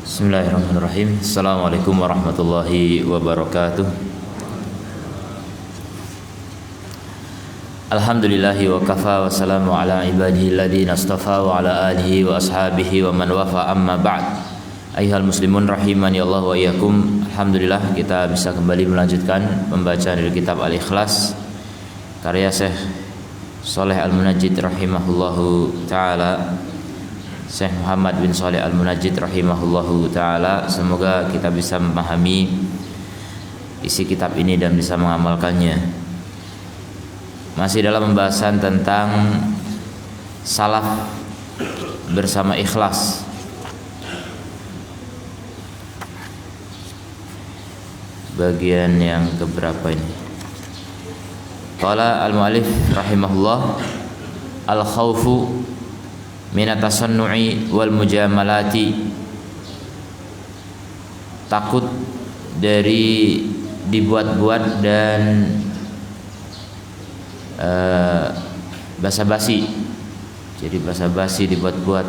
Bismillahirrahmanirrahim. Assalamualaikum warahmatullahi wabarakatuh. Alhamdulillahi wa kafa wa salamu ala ibadihi alladhina astafa wa ala alihi wa ashabihi wa man wafa, amma ba'd. Ayyuhal muslimun rahimani Allah wa iyyakum. Alhamdulillah kita bisa kembali melanjutkan pembacaan dari kitab Al-Ikhlas karya Syekh Shalih Al-Munajjid rahimahullahu taala. Syekh Muhammad bin Shalih Al-Munajjid rahimahullahu taala. Semoga kita bisa memahami isi kitab ini dan bisa mengamalkannya. Masih dalam pembahasan tentang salaf bersama ikhlas. Bagian yang keberapa ini? Qala al-mu'allif rahimahullah, al-khawfu minatasannu'i wal mujamalati, takut dari dibuat-buat dan basa-basi. Jadi basa-basi dibuat-buat,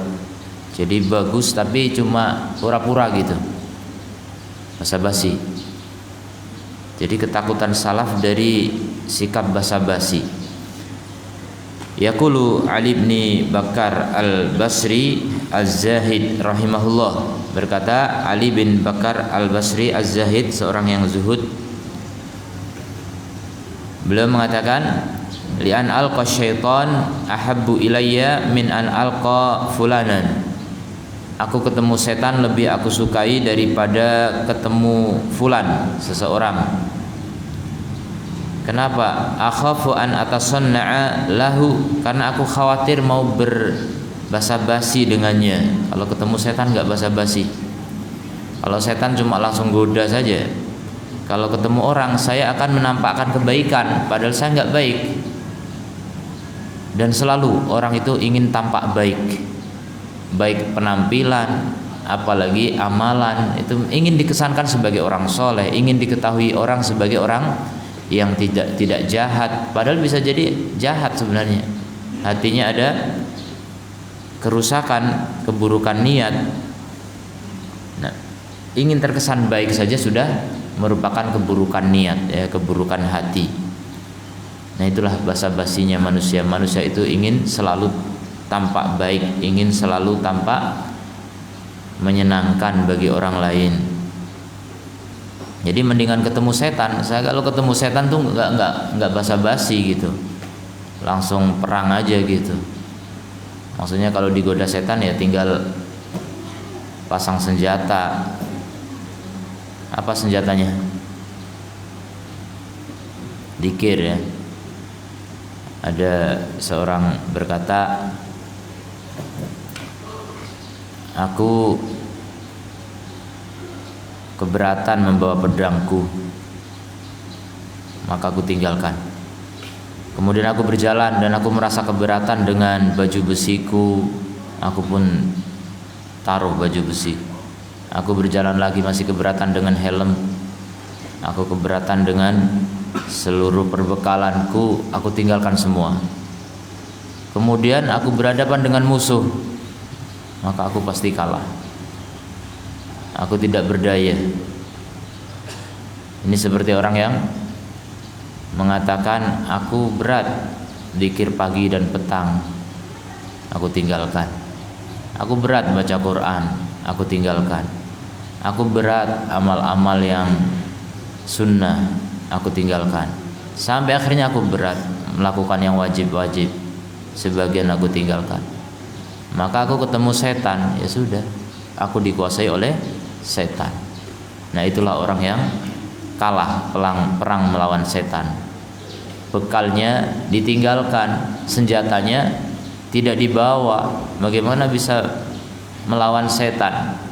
jadi bagus tapi cuma pura-pura gitu, basa-basi. Jadi ketakutan salaf dari sikap basa-basi. Yaqulu Ali bin Bakar Al-Basri Az-Zahid rahimahullah, berkata Ali bin Bakar Al-Basri Az-Zahid, seorang yang zuhud, beliau mengatakan, li'an alqa syaitan ahabbu ilayya min an alqa fulanan. Aku ketemu setan lebih aku sukai daripada ketemu fulan, seseorang. Kenapa? Akhafu an atasanna'a lahu, karena aku khawatir mau berbasa-basi dengannya. Kalau ketemu setan enggak basa-basi. Kalau setan cuma langsung goda saja. Kalau ketemu orang saya akan menampakkan kebaikan padahal saya enggak baik. Dan selalu orang itu ingin tampak baik. Baik penampilan, apalagi amalan, itu ingin dikesankan sebagai orang soleh, ingin diketahui orang sebagai orang yang tidak jahat, padahal bisa jadi jahat sebenarnya. Hatinya ada kerusakan, keburukan niat. Nah, ingin terkesan baik saja sudah merupakan keburukan niat, ya, keburukan hati. Nah, itulah basa-basinya manusia. Manusia itu ingin selalu tampak baik, ingin selalu tampak menyenangkan bagi orang lain. Jadi mendingan ketemu setan. Saya kalau ketemu setan tuh enggak basa-basi gitu, langsung perang aja gitu. Maksudnya kalau digoda setan ya tinggal pasang senjata. Apa senjatanya? Dzikir, ya. Ada seorang berkata, aku keberatan membawa pedangku, maka aku tinggalkan. Kemudian aku berjalan dan aku merasa keberatan dengan baju besiku, aku pun taruh baju besi. Aku berjalan lagi, masih keberatan dengan helm, aku keberatan dengan seluruh perbekalanku, aku tinggalkan semua. Kemudian aku berhadapan dengan musuh, maka aku pasti kalah. Aku tidak berdaya. Ini seperti orang yang mengatakan, aku berat zikir pagi dan petang, aku tinggalkan. Aku berat baca Quran, aku tinggalkan. Aku berat amal-amal yang sunnah, aku tinggalkan. Sampai akhirnya aku berat melakukan yang wajib-wajib, sebagian aku tinggalkan. Maka aku ketemu setan, ya sudah, aku dikuasai oleh setan. Nah, itulah orang yang kalah perang melawan setan. Bekalnya ditinggalkan, senjatanya tidak dibawa. Bagaimana bisa melawan setan?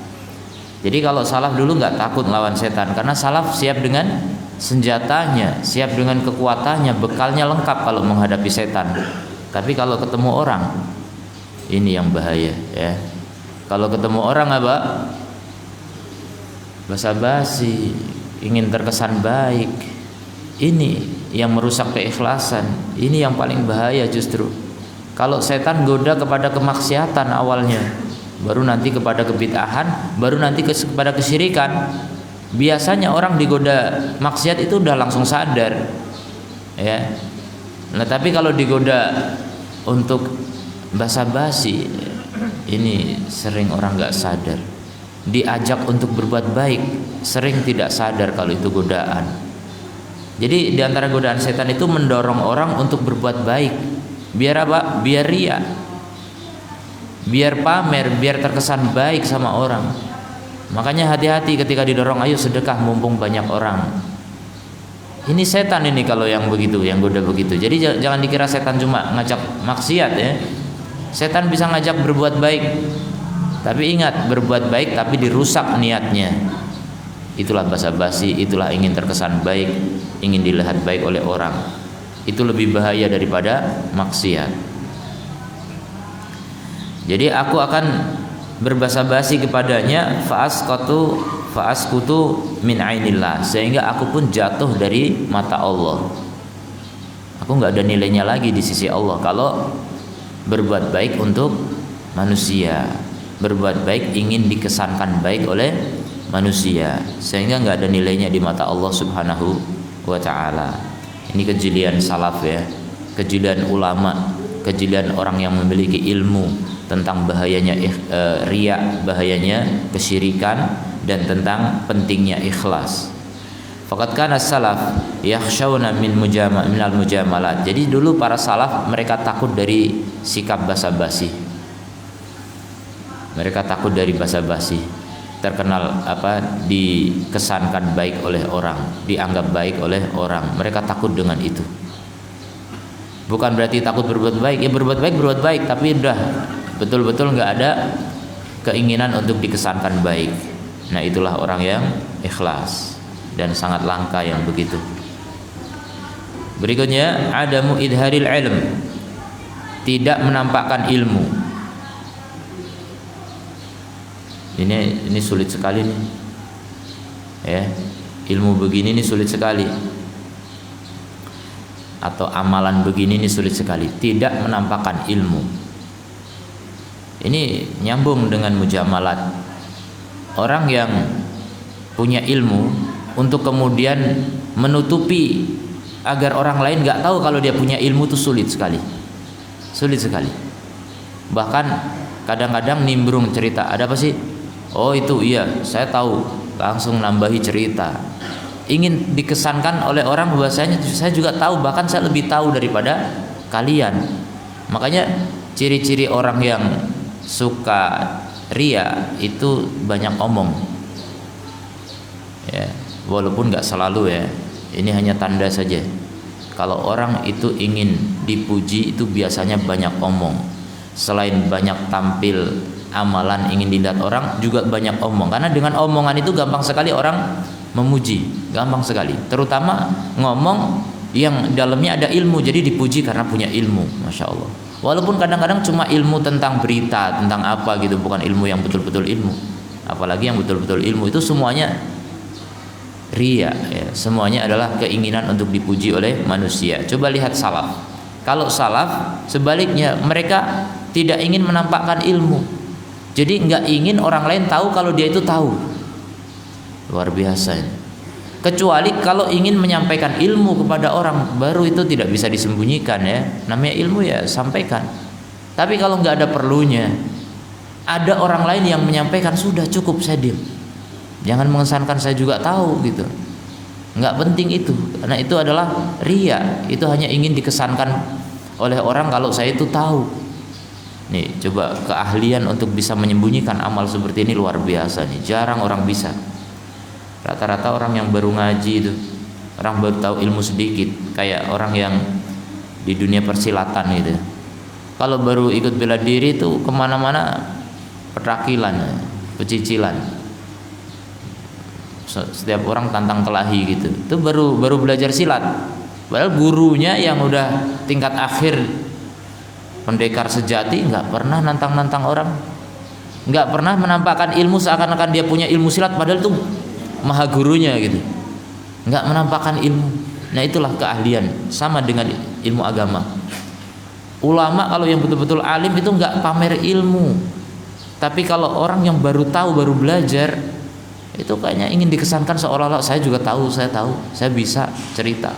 Jadi kalau salaf dulu nggak takut melawan setan, karena salaf siap dengan senjatanya, siap dengan kekuatannya, bekalnya lengkap kalau menghadapi setan. Tapi kalau ketemu orang, ini yang bahaya, ya. Kalau ketemu orang apa? Basa-basi, ingin terkesan baik. Ini yang merusak keikhlasan. Ini yang paling bahaya justru. Kalau setan goda kepada kemaksiatan awalnya, baru nanti kepada kebid'ahan, baru nanti kepada kesyirikan. Biasanya orang digoda maksiat itu udah langsung sadar, ya. Nah tapi kalau digoda untuk basa-basi, ini sering orang nggak sadar. Diajak untuk berbuat baik, sering tidak sadar kalau itu godaan. Jadi diantara godaan setan itu mendorong orang untuk berbuat baik. Biar apa? Biar ria, biar pamer, biar terkesan baik sama orang. Makanya hati-hati ketika didorong, ayo sedekah mumpung banyak orang. Ini setan ini kalau yang begitu, yang goda begitu. Jadi jangan dikira setan cuma ngajak maksiat, ya. Setan bisa ngajak berbuat baik. Tapi ingat, berbuat baik tapi dirusak niatnya. Itulah basa-basi, itulah ingin terkesan baik, ingin dilihat baik oleh orang. Itu lebih bahaya daripada maksiat. Jadi aku akan berbasa-basi kepadanya, fa'askutu min ainillah, sehingga aku pun jatuh dari mata Allah. Aku nggak ada nilainya lagi di sisi Allah kalau berbuat baik untuk manusia, berbuat baik ingin dikesankan baik oleh manusia, sehingga nggak ada nilainya di mata Allah Subhanahu wa ta'ala. Ini kejelian salaf, ya, kejelian ulama, kejelian orang yang memiliki ilmu tentang bahayanya riya, bahayanya kesyirikan, dan tentang pentingnya ikhlas. Faqad kana salaf yakhshawna minal mujamalat. Jadi dulu para salaf mereka takut dari sikap basa-basi. Mereka takut dari basa-basi. Terkenal dikesankan baik oleh orang, dianggap baik oleh orang. Mereka takut dengan itu. Bukan berarti takut berbuat baik, ya berbuat baik, tapi udah betul-betul nggak ada keinginan untuk dikesankan baik. Nah itulah orang yang ikhlas, dan sangat langka yang begitu. Berikutnya, adamu idharil ilm, tidak menampakkan ilmu. Ini sulit sekali nih, ya, ilmu begini ini sulit sekali, atau amalan begini ini sulit sekali. Tidak menampakkan ilmu, ini nyambung dengan mujamalat. Orang yang punya ilmu untuk kemudian menutupi agar orang lain nggak tahu kalau dia punya ilmu itu sulit sekali, sulit sekali. Bahkan kadang-kadang nimbrung cerita, ada apa sih? Oh itu iya, saya tahu, langsung nambahi cerita. Ingin dikesankan oleh orang bahwasanya saya juga tahu, bahkan saya lebih tahu daripada kalian. Makanya ciri-ciri orang yang suka ria itu banyak omong, ya, walaupun nggak selalu, ya. Ini hanya tanda saja. Kalau orang itu ingin dipuji itu biasanya banyak omong. Selain banyak tampil amalan ingin dilihat orang, juga banyak omong. Karena dengan omongan itu gampang sekali orang memuji, gampang sekali. Terutama ngomong yang dalamnya ada ilmu, jadi dipuji karena punya ilmu, masya Allah. Walaupun kadang-kadang cuma ilmu tentang berita, tentang apa gitu, bukan ilmu yang betul-betul ilmu. Apalagi yang betul-betul ilmu itu semuanya ria, ya. Semuanya adalah keinginan untuk dipuji oleh manusia. Coba lihat salaf. Kalau salaf sebaliknya, mereka tidak ingin menampakkan ilmu. Jadi nggak ingin orang lain tahu kalau dia itu tahu. Luar biasa ini. Kecuali kalau ingin menyampaikan ilmu kepada orang, baru itu tidak bisa disembunyikan, ya. Namanya ilmu, ya sampaikan. Tapi kalau nggak ada perlunya, ada orang lain yang menyampaikan, sudah cukup saya diam. Jangan mengesankan saya juga tahu gitu. Nggak penting itu, karena itu adalah ria. Itu hanya ingin dikesankan oleh orang kalau saya itu tahu. Nih, coba keahlian untuk bisa menyembunyikan amal seperti ini luar biasa nih. Jarang orang bisa. Rata-rata orang yang baru ngaji itu, orang baru tahu ilmu sedikit, kayak orang yang di dunia persilatan gitu. Kalau baru ikut bela diri itu kemana-mana perakilan, pecicilan. Setiap orang tantang kelahi gitu. Itu baru belajar silat. Padahal gurunya yang udah tingkat akhir, pendekar sejati, nggak pernah nantang-nantang orang, nggak pernah menampakkan ilmu seakan-akan dia punya ilmu silat, padahal itu maha gurunya gitu. Nggak menampakkan ilmu. Nah itulah keahlian. Sama dengan ilmu agama. Ulama kalau yang betul-betul alim itu nggak pamer ilmu, Tapi kalau orang yang baru tahu, baru belajar, itu kayaknya ingin dikesankan seolah-olah saya juga tahu, saya bisa cerita.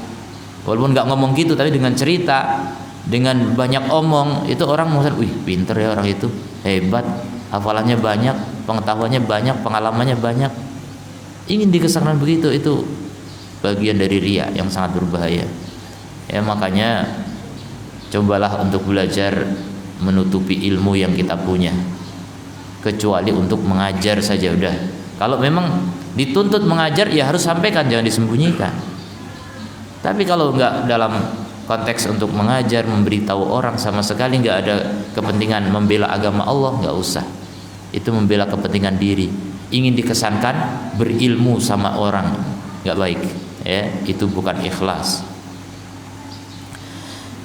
Walaupun nggak ngomong gitu, tapi dengan cerita, dengan banyak omong, itu orang merasa, wih pinter ya orang itu, hebat, hafalannya banyak, pengetahuannya banyak, pengalamannya banyak. Ingin dikesankan begitu, itu bagian dari riya yang sangat berbahaya. Ya makanya cobalah untuk belajar menutupi ilmu yang kita punya, kecuali untuk mengajar saja udah. Kalau memang dituntut mengajar ya harus sampaikan, jangan disembunyikan. Tapi kalau enggak dalam konteks untuk mengajar, memberitahu orang, sama sekali enggak ada kepentingan membela agama Allah, enggak usah. Itu membela kepentingan diri, ingin dikesankan berilmu sama orang, enggak baik ya, itu bukan ikhlas.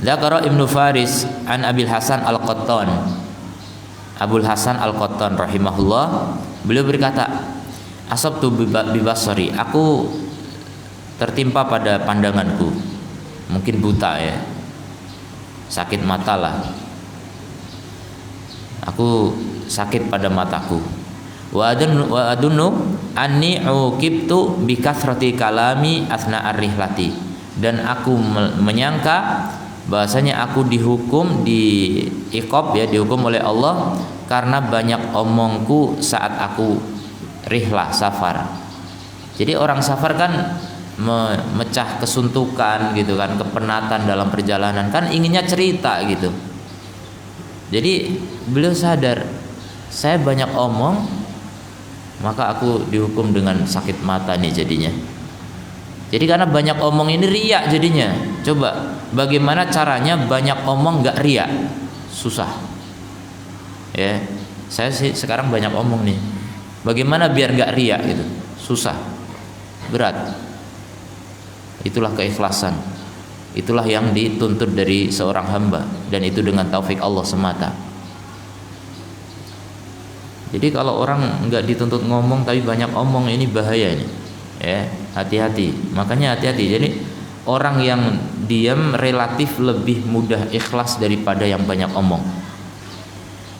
Dzakara Ibnu Faris an Abil Hasan Al-Qattan. Abul Hasan Al-Qattan rahimahullah, beliau berkata, asabtu bibasari, aku tertimpa pada pandanganku, mungkin buta ya, sakit mata lah, aku sakit pada mataku. Wa adunnu anni uqibtu bi kathrati kalami asna ar-rihlati, dan aku menyangka bahasanya aku dihukum, diiqab ya, dihukum oleh Allah karena banyak omongku saat aku rihlah, safar. Jadi orang safar kan memecah kesuntukan gitu kan, kepenatan dalam perjalanan, kan inginnya cerita gitu. Jadi beliau sadar, saya banyak omong, maka aku dihukum dengan sakit mata nih jadinya. Jadi karena banyak omong ini riya jadinya. Coba bagaimana caranya banyak omong gak riya? Susah ya. Saya sih sekarang banyak omong nih, bagaimana biar gak riya gitu? Susah, berat. Itulah keikhlasan, itulah yang dituntut dari seorang hamba, dan itu dengan taufik Allah semata. Jadi kalau orang nggak dituntut ngomong tapi banyak omong, ini bahaya nih ya, hati-hati. Makanya hati-hati. Jadi orang yang diam relatif lebih mudah ikhlas daripada yang banyak omong.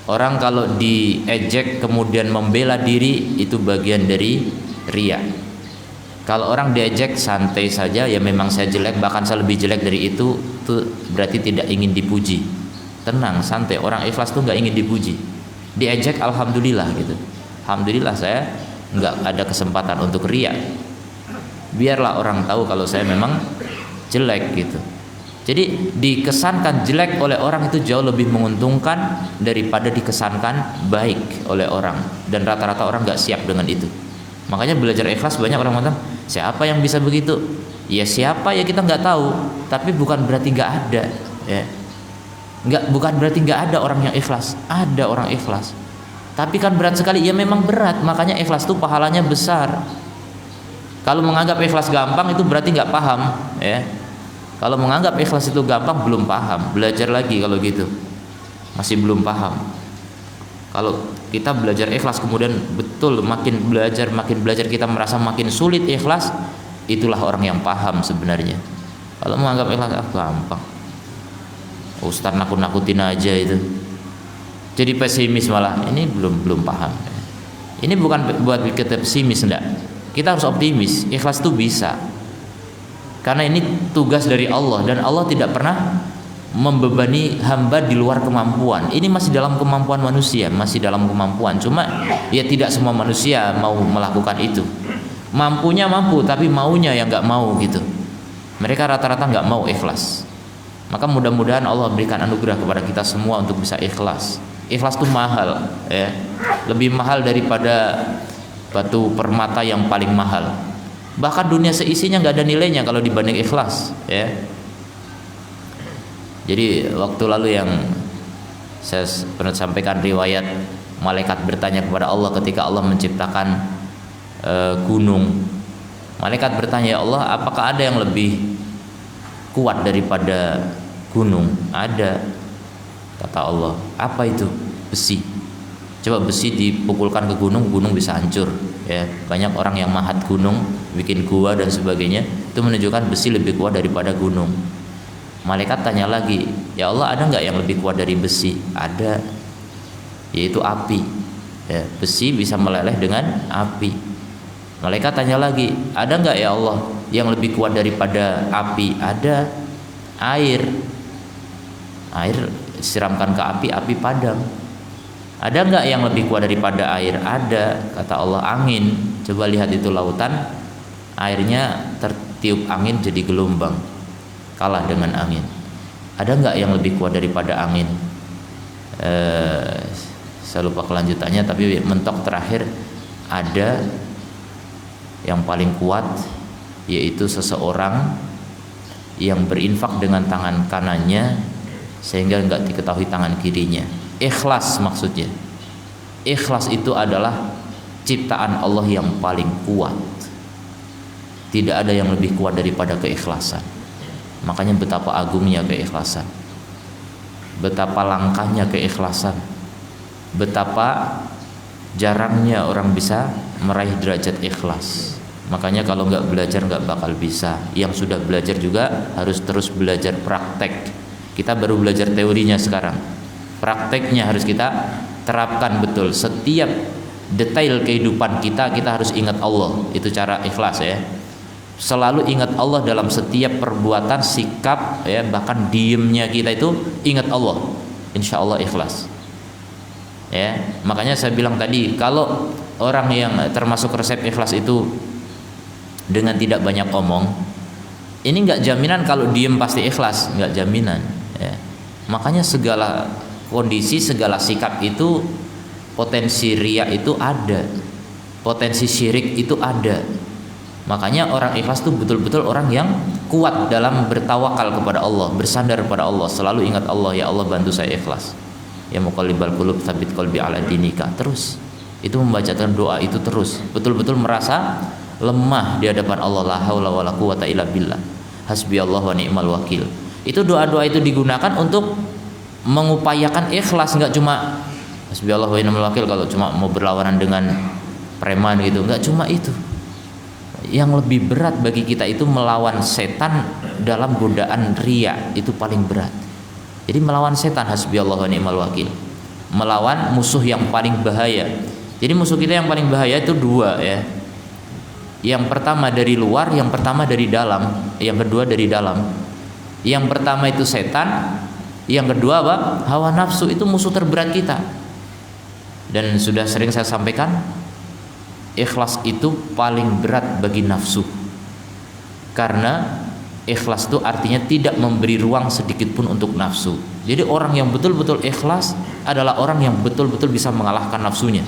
Orang kalau diejek kemudian membela diri, itu bagian dari riya. Kalau orang diejek santai saja, ya memang saya jelek, bahkan saya lebih jelek dari itu berarti tidak ingin dipuji. Tenang, santai. Orang ikhlas tuh nggak ingin dipuji. Diejek alhamdulillah gitu, alhamdulillah saya nggak ada kesempatan untuk riya. Biarlah orang tahu kalau saya memang jelek gitu. Jadi dikesankan jelek oleh orang itu jauh lebih menguntungkan daripada dikesankan baik oleh orang, dan rata-rata orang nggak siap dengan itu. Makanya belajar ikhlas banyak orang mengatakan, siapa yang bisa begitu? Ya siapa ya, kita nggak tahu, tapi bukan berarti nggak ada ya. Bukan berarti nggak ada orang yang ikhlas, ada orang ikhlas. Tapi kan berat sekali, ya memang berat. Makanya ikhlas itu pahalanya besar. Kalau menganggap ikhlas gampang, itu berarti nggak paham ya. Kalau menganggap ikhlas itu gampang, belum paham. Belajar lagi kalau gitu, masih belum paham. Kalau kita belajar ikhlas kemudian betul makin belajar kita merasa makin sulit ikhlas, itulah orang yang paham sebenarnya. Kalau menganggap ikhlas gampang, Ustaz nakut-nakutin aja itu, jadi pesimis malah, ini belum paham. Ini bukan buat kita pesimis, enggak. Kita harus optimis. Ikhlas itu bisa, karena ini tugas dari Allah, dan Allah tidak pernah membebani hamba di luar kemampuan. Ini masih dalam kemampuan manusia, masih dalam kemampuan. Cuma ya tidak semua manusia mau melakukan itu. Mampunya mampu, tapi maunya yang nggak mau gitu. Mereka rata-rata nggak mau ikhlas. Maka mudah-mudahan Allah berikan anugerah kepada kita semua untuk bisa ikhlas. Ikhlas itu mahal ya, lebih mahal daripada batu permata yang paling mahal. Bahkan dunia seisinya nggak ada nilainya kalau dibanding ikhlas ya. Jadi waktu lalu yang saya pernah sampaikan riwayat malaikat bertanya kepada Allah ketika Allah menciptakan gunung. Malaikat bertanya, ya Allah, apakah ada yang lebih kuat daripada gunung? Ada. Kata Allah, apa itu? Besi. Coba besi dipukulkan ke gunung, gunung bisa hancur ya. Banyak orang yang mahat gunung, bikin gua dan sebagainya, itu menunjukkan besi lebih kuat daripada gunung. Malaikat tanya lagi, ya Allah, ada nggak yang lebih kuat dari besi? Ada, yaitu api. Ya, besi bisa meleleh dengan api. Malaikat tanya lagi, ada nggak ya Allah yang lebih kuat daripada api? Ada. Air siramkan ke api, api padam. Ada nggak yang lebih kuat daripada air? Ada. Kata Allah, angin. Coba lihat itu lautan, airnya tertiup angin jadi gelombang, kalah dengan angin. Ada nggak yang lebih kuat daripada angin? Saya lupa kelanjutannya, tapi mentok terakhir, ada yang paling kuat, yaitu seseorang yang berinfak dengan tangan kanannya sehingga nggak diketahui tangan kirinya. Ikhlas maksudnya. Ikhlas itu adalah ciptaan Allah yang paling kuat. Tidak ada yang lebih kuat daripada keikhlasan. Makanya betapa agungnya keikhlasan, betapa langkahnya keikhlasan, betapa jarangnya orang bisa meraih derajat ikhlas. Makanya kalau nggak belajar nggak bakal bisa. Yang sudah belajar juga harus terus belajar praktek. Kita baru belajar teorinya sekarang, prakteknya harus kita terapkan betul. Setiap detail kehidupan kita harus ingat Allah. Itu cara ikhlas ya. Selalu ingat Allah dalam setiap perbuatan, sikap ya, bahkan diemnya kita itu ingat Allah. Insya Allah ikhlas ya. Makanya saya bilang tadi, kalau orang yang termasuk resep ikhlas itu dengan tidak banyak omong, ini nggak jaminan kalau diem pasti ikhlas, nggak jaminan ya. Makanya segala kondisi, segala sikap itu potensi riya itu ada, potensi syirik itu ada. Makanya orang ikhlas itu betul-betul orang yang kuat dalam bertawakal kepada Allah, bersandar kepada Allah, selalu ingat Allah, ya Allah bantu saya ikhlas. Ya muqallibal qulub tsabit qalbi ala dinika. Terus itu membacakan doa itu terus, betul-betul merasa lemah di hadapan Allah. La haula wala quwata illa billah. Hasbiyallahu wa ni'mal wakil. Itu doa-doa itu digunakan untuk mengupayakan ikhlas, enggak cuma hasbiyallahu wa ni'mal wakil kalau cuma mau berlawanan dengan preman gitu, enggak cuma itu. Yang lebih berat bagi kita itu melawan setan dalam godaan riya, itu paling berat. Jadi melawan setan, hasbiyallahu wa ni'mal wakil, melawan musuh yang paling bahaya. Jadi musuh kita yang paling bahaya itu dua ya. Yang pertama dari luar, yang pertama dari dalam, yang kedua dari dalam. Yang pertama itu setan, yang kedua apa? Hawa nafsu. Itu musuh terberat kita. Dan sudah sering saya sampaikan, ikhlas itu paling berat bagi nafsu. Karena ikhlas itu artinya tidak memberi ruang sedikit pun untuk nafsu. Jadi orang yang betul-betul ikhlas adalah orang yang betul-betul bisa mengalahkan nafsunya.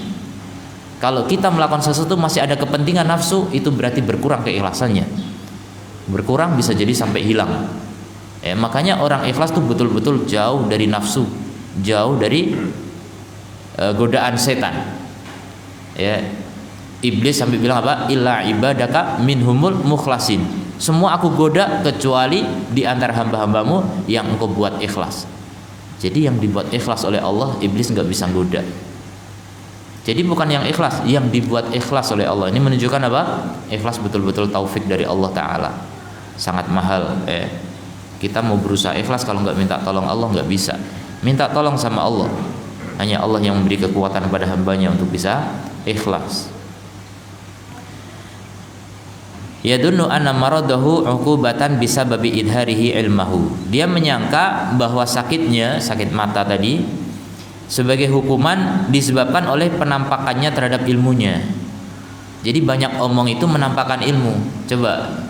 Kalau kita melakukan sesuatu masih ada kepentingan nafsu, itu berarti berkurang keikhlasannya. Berkurang bisa jadi sampai hilang. Makanya orang ikhlas itu betul-betul jauh dari nafsu, jauh dari godaan setan. Ya, iblis sampai bilang apa? Illa ibadaka minhumul mukhlasin. Semua aku goda kecuali di antara hamba-hambamu yang engkau buat ikhlas. Jadi yang dibuat ikhlas oleh Allah, iblis nggak bisa goda. Jadi bukan yang ikhlas, yang dibuat ikhlas oleh Allah. Ini menunjukkan apa? Ikhlas betul-betul taufik dari Allah Ta'ala. Sangat mahal. Kita mau berusaha ikhlas, kalau nggak minta tolong Allah nggak bisa. Minta tolong sama Allah. Hanya Allah yang memberi kekuatan pada hambanya untuk bisa ikhlas. Yadunnu anna maradahu uqubatan bisababi idharihi ilmahu. Dia menyangka bahwa sakitnya, sakit mata tadi, sebagai hukuman disebabkan oleh penampakannya terhadap ilmunya. Jadi banyak omong itu menampakkan ilmu. Coba,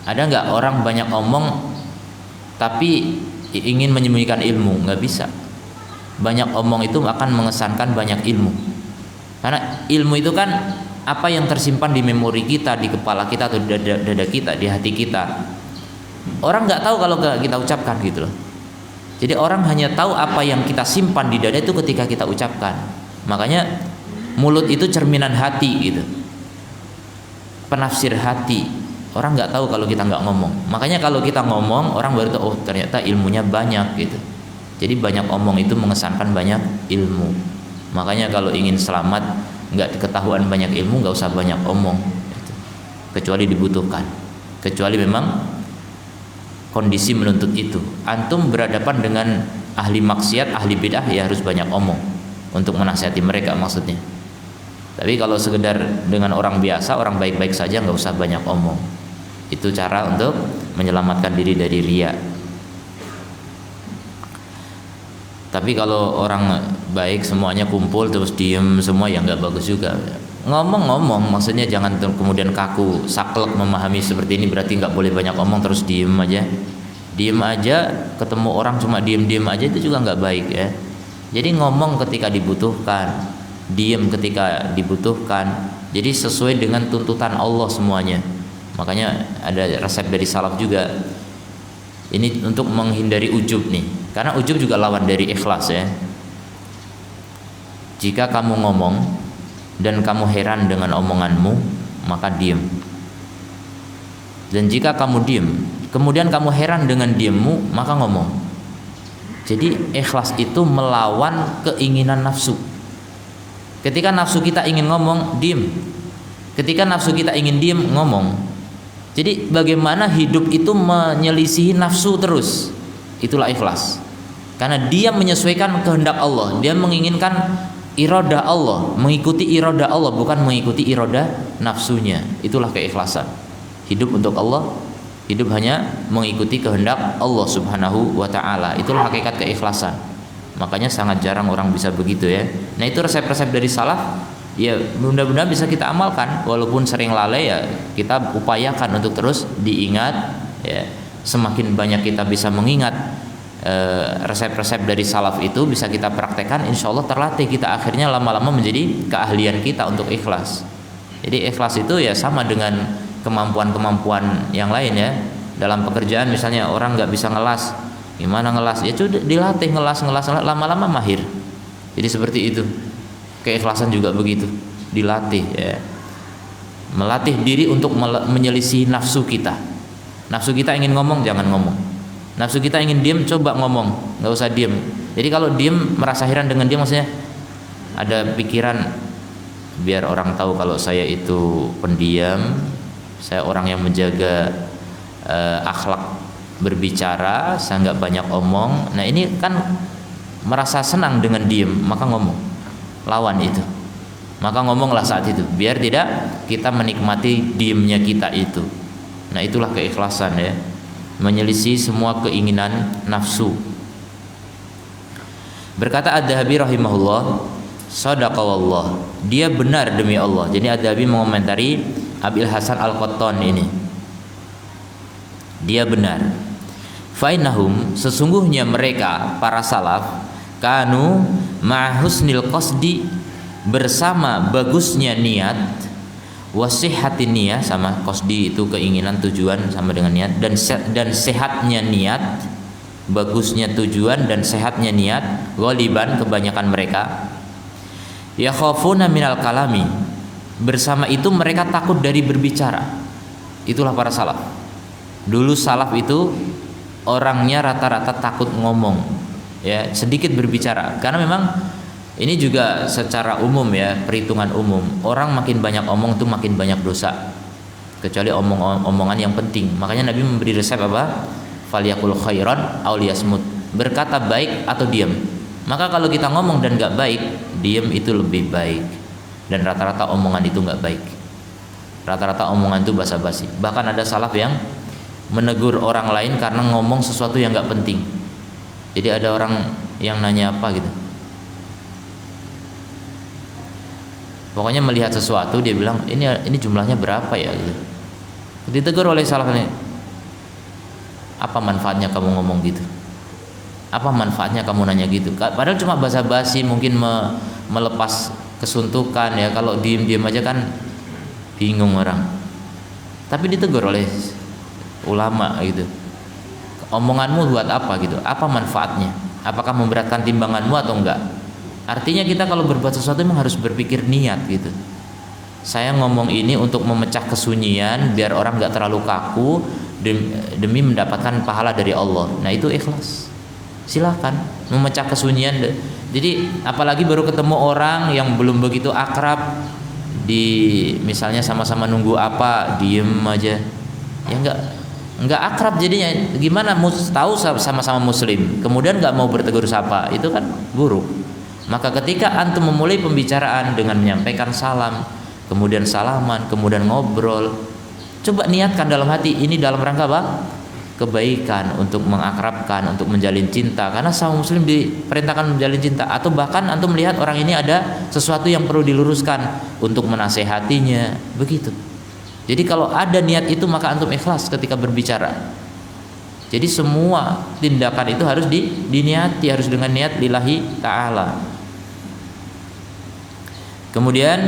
ada nggak orang banyak omong tapi ingin menyembunyikan ilmu? Nggak bisa. Banyak omong itu akan mengesankan banyak ilmu. Karena ilmu itu kan apa yang tersimpan di memori kita, di kepala kita atau di dada kita, di hati kita. Orang nggak tahu kalau kita ucapkan gitu loh. Jadi orang hanya tahu apa yang kita simpan di dada itu ketika kita ucapkan. Makanya mulut itu cerminan hati gitu, penafsir hati. Orang nggak tahu kalau kita nggak ngomong. Makanya kalau kita ngomong, orang baru tahu, oh ternyata ilmunya banyak gitu. Jadi banyak omong itu mengesankan banyak ilmu. Makanya kalau ingin selamat, nggak ketahuan banyak ilmu, nggak usah banyak omong gitu. Kecuali dibutuhkan, kecuali memang kondisi menuntut itu. Antum berhadapan dengan ahli maksiat, ahli bid'ah, ya harus banyak omong. untuk menasihati mereka maksudnya. Tapi kalau sekedar dengan orang biasa, orang baik-baik saja, nggak usah banyak omong. Itu cara untuk menyelamatkan diri dari riya. Tapi kalau orang baik semuanya kumpul terus diem semua, ya nggak bagus juga. Ngomong-ngomong maksudnya jangan kemudian kaku saklek memahami seperti ini berarti nggak boleh banyak omong terus diem aja ketemu orang cuma diem aja, itu juga nggak baik ya. Jadi ngomong ketika dibutuhkan, diem ketika dibutuhkan, jadi sesuai dengan tuntutan Allah semuanya. Makanya ada resep dari salaf juga, ini untuk menghindari ujub nih, karena ujub juga lawan dari ikhlas ya. Jika kamu ngomong dan kamu heran dengan omonganmu, maka diem. Dan jika kamu diem, kemudian kamu heran dengan diemmu, maka ngomong. Jadi ikhlas itu melawan keinginan nafsu. Ketika nafsu kita ingin ngomong, diem. Ketika nafsu kita ingin diem, ngomong. Jadi bagaimana hidup itu menyelisihi nafsu terus? Itulah ikhlas. Karena dia menyesuaikan kehendak Allah, dia menginginkan iradah Allah, mengikuti iradah Allah, bukan mengikuti iradah nafsunya. Itulah keikhlasan. Hidup untuk Allah, hidup hanya mengikuti kehendak Allah Subhanahu wa ta'ala. Itulah hakikat keikhlasan. Makanya sangat jarang orang bisa begitu ya. Nah itu resep-resep dari salaf, ya mudah-mudahan bisa kita amalkan. Walaupun sering lalai, ya kita upayakan untuk terus diingat ya. Semakin banyak kita bisa mengingat resep-resep dari salaf itu, bisa kita praktekkan, insya Allah terlatih kita, akhirnya lama-lama menjadi keahlian kita untuk ikhlas. Jadi ikhlas itu ya sama dengan kemampuan-kemampuan yang lain ya. Dalam pekerjaan misalnya orang nggak bisa ngelas, gimana ngelas? Ya sudah dilatih ngelas, lama-lama mahir. Jadi seperti itu. Keikhlasan juga begitu, dilatih ya. Melatih diri untuk menyelisih nafsu kita. Nafsu kita ingin ngomong, jangan ngomong. Nafsu kita ingin diem, coba ngomong, nggak usah diem. Jadi kalau diem merasa heran dengan diem, maksudnya ada pikiran biar orang tahu kalau saya itu pendiam, saya orang yang menjaga akhlak berbicara, saya nggak banyak omong. Nah ini kan merasa senang dengan diem, maka ngomong, lawan itu. Maka ngomonglah saat itu, biar tidak kita menikmati diemnya kita itu. Nah itulah keikhlasan ya, menyelisih semua keinginan nafsu. Berkata Ad-Dhahabi rahimahullah, shadaqa wallah, dia benar demi Allah. Jadi Ad-Dhahabi mengomentari Abil Hasan Al-Qattan ini, dia benar. Fainahum, sesungguhnya mereka para salaf, kanu ma'husnil qasdi, bersama bagusnya niat, wasihhatin niyah, sama qasdi itu keinginan, tujuan sama dengan niat, dan sehatnya niat, bagusnya tujuan dan sehatnya niat, ghaliban kebanyakan mereka, yakhafuna minal kalami, bersama itu mereka takut dari berbicara. Itulah para salaf. Dulu salaf itu orangnya rata-rata takut ngomong ya, sedikit berbicara, karena memang ini juga secara umum ya, perhitungan umum, orang makin banyak omong tuh makin banyak dosa, kecuali omongan yang penting. Makanya Nabi memberi resep apa? Falyakul khairan aw liyasmut, berkata baik atau diam. Maka kalau kita ngomong dan gak baik, diam itu lebih baik. Dan rata-rata omongan itu gak baik, rata-rata omongan itu basa-basi. Bahkan ada salaf yang menegur orang lain karena ngomong sesuatu yang gak penting. Jadi ada orang yang nanya apa gitu, pokoknya melihat sesuatu, dia bilang ini jumlahnya berapa ya gitu. Ditegur oleh salaf ini, apa manfaatnya kamu ngomong gitu? Apa manfaatnya kamu nanya gitu? Padahal cuma basa-basi, mungkin melepas kesuntukan ya. Kalau diem-diem aja kan bingung orang. Tapi ditegur oleh ulama gitu, omonganmu buat apa gitu? Apa manfaatnya? Apakah memberatkan timbanganmu atau enggak? Artinya kita kalau berbuat sesuatu memang harus berpikir niat gitu. Saya ngomong ini untuk memecah kesunyian, biar orang nggak terlalu kaku, demi mendapatkan pahala dari Allah. Nah itu ikhlas. Silakan memecah kesunyian. Jadi apalagi baru ketemu orang yang belum begitu akrab, misalnya sama-sama nunggu apa, diem aja, ya nggak akrab jadinya. Gimana tahu sama-sama muslim, kemudian nggak mau bertegur sapa, itu kan buruk. Maka ketika antum memulai pembicaraan dengan menyampaikan salam, kemudian salaman, kemudian ngobrol, coba niatkan dalam hati ini dalam rangka apa? Kebaikan, untuk mengakrabkan, untuk menjalin cinta. Karena sama muslim diperintahkan menjalin cinta. Atau bahkan antum melihat orang ini ada sesuatu yang perlu diluruskan, untuk menasehatinya, begitu. Jadi kalau ada niat itu maka antum ikhlas ketika berbicara. Jadi semua tindakan itu harus diniati, harus dengan niat lillahi ta'ala. Kemudian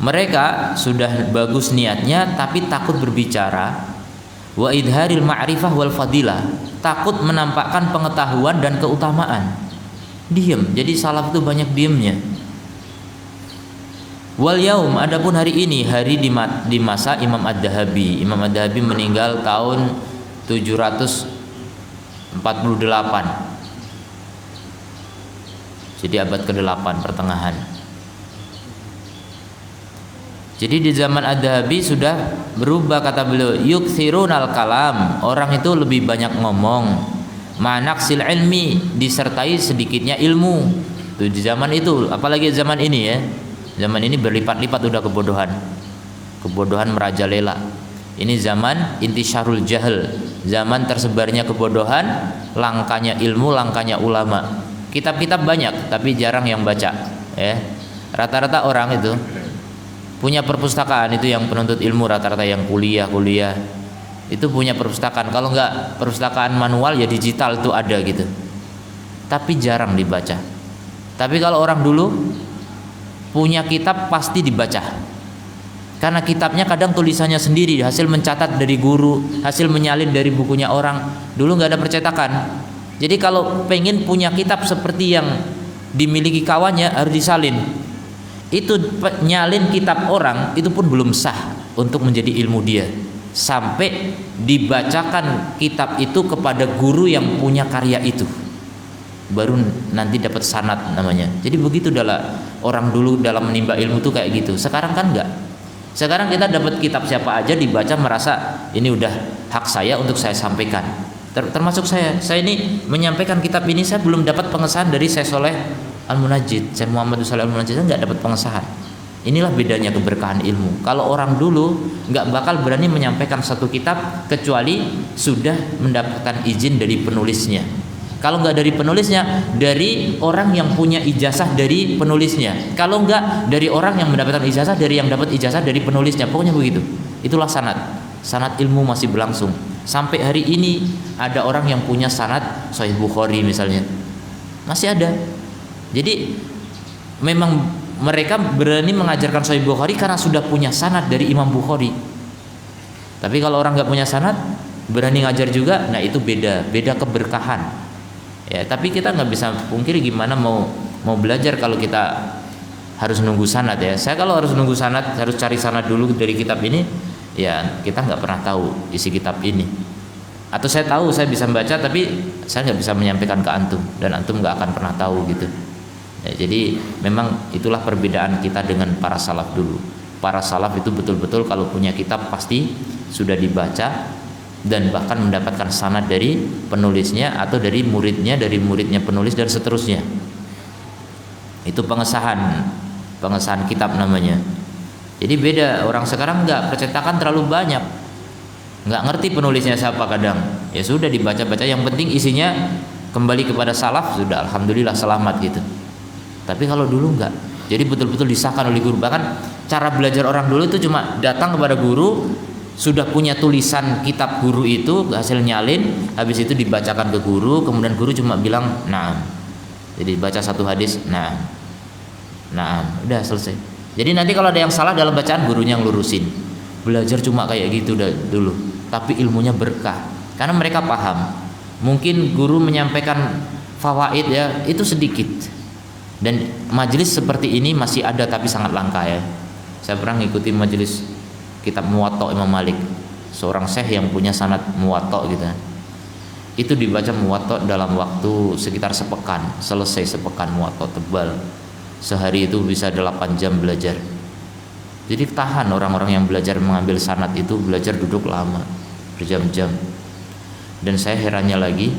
mereka sudah bagus niatnya tapi takut berbicara. Wa idharil ma'rifah wal fadilah, takut menampakkan pengetahuan dan keutamaan. Diam. Jadi salaf itu banyak diamnya. Wal yaum, adapun hari ini, hari di masa Imam Ad-Dahabi. Imam Ad-Dahabi meninggal tahun 748. Jadi abad ke-8 pertengahan. Jadi di zaman Ad-Dahabi sudah berubah, kata beliau, yukthirunal kalam, orang itu lebih banyak ngomong, manaksil ilmi, disertai sedikitnya ilmu. Itu di zaman itu, apalagi zaman ini ya. Zaman ini berlipat-lipat udah kebodohan. Kebodohan merajalela. Ini zaman intisyarul jahil, zaman tersebarnya kebodohan, langkanya ilmu, langkanya ulama. Kitab-kitab banyak tapi jarang yang baca, ya. Rata-rata orang itu punya perpustakaan, itu yang penuntut ilmu rata-rata yang kuliah itu punya perpustakaan. Kalau enggak perpustakaan manual ya digital itu ada gitu. Tapi jarang dibaca. Tapi kalau orang dulu punya kitab pasti dibaca. Karena kitabnya kadang tulisannya sendiri, hasil mencatat dari guru, hasil menyalin dari bukunya orang. Dulu enggak ada percetakan. Jadi kalau pengen punya kitab seperti yang dimiliki kawannya harus disalin. Itu nyalin kitab orang itu pun belum sah untuk menjadi ilmu dia, sampai dibacakan kitab itu kepada guru yang punya karya itu, baru nanti dapat sanad namanya. Jadi begitu adalah orang dulu dalam menimba ilmu tuh kayak gitu. Sekarang kan enggak. Sekarang kita dapat kitab siapa aja dibaca, merasa ini udah hak saya untuk saya sampaikan. Termasuk saya ini menyampaikan kitab ini, saya belum dapat pengesahan dari Syekh Soleh Al-Munajjid, Syekh Muhammad Shalih Al-Munajjid, saya nggak dapat pengesahan. Inilah bedanya keberkahan ilmu. Kalau orang dulu nggak bakal berani menyampaikan satu kitab kecuali sudah mendapatkan izin dari penulisnya. Kalau nggak dari penulisnya, dari orang yang punya ijazah dari penulisnya. Kalau nggak, dari orang yang mendapatkan ijazah dari yang dapat ijazah dari penulisnya. Pokoknya begitu. Itulah sanad. Sanad ilmu masih berlangsung. Sampai hari ini ada orang yang punya sanad Sahih Bukhari misalnya, masih ada. Jadi memang mereka berani mengajarkan Sahih Bukhari karena sudah punya sanad dari Imam Bukhari. Tapi kalau orang nggak punya sanad, berani ngajar juga, nah itu beda keberkahan. Ya, tapi kita nggak bisa pungkiri gimana mau belajar kalau kita harus nunggu sanad ya. Saya kalau harus nunggu sanad, harus cari sanad dulu dari kitab ini, ya kita nggak pernah tahu isi kitab ini. Atau saya tahu, saya bisa membaca, tapi saya nggak bisa menyampaikan ke antum, dan antum nggak akan pernah tahu gitu. Ya, jadi memang itulah perbedaan kita dengan para salaf dulu. Para salaf itu betul-betul kalau punya kitab pasti sudah dibaca dan bahkan mendapatkan sanad dari penulisnya atau dari muridnya penulis dan seterusnya. Itu pengesahan kitab namanya. Jadi beda, orang sekarang enggak, percetakan terlalu banyak, enggak ngerti penulisnya siapa kadang. Ya sudah dibaca-baca, yang penting isinya kembali kepada salaf, sudah alhamdulillah selamat gitu. Tapi kalau dulu enggak. Jadi betul-betul disahkan oleh guru. Bahkan cara belajar orang dulu itu cuma datang kepada guru, sudah punya tulisan kitab guru itu, hasil nyalin, habis itu dibacakan ke guru, kemudian guru cuma bilang na'am. Jadi baca satu hadis, na'am, udah selesai. Jadi nanti kalau ada yang salah dalam bacaan, gurunya yang lurusin. Belajar cuma kayak gitu dulu, tapi ilmunya berkah karena mereka paham. Mungkin guru menyampaikan fawaid ya itu sedikit, dan majelis seperti ini masih ada tapi sangat langka ya. Saya pernah ngikuti majelis kitab Muwatta Imam Malik, seorang syekh yang punya sanad Muwatta gitu. Itu dibaca Muwatta dalam waktu sekitar sepekan, selesai sepekan. Muwatta tebal, sehari itu bisa 8 jam belajar. Jadi tahan orang-orang yang belajar mengambil sanad itu, belajar duduk lama berjam-jam. Dan saya herannya lagi,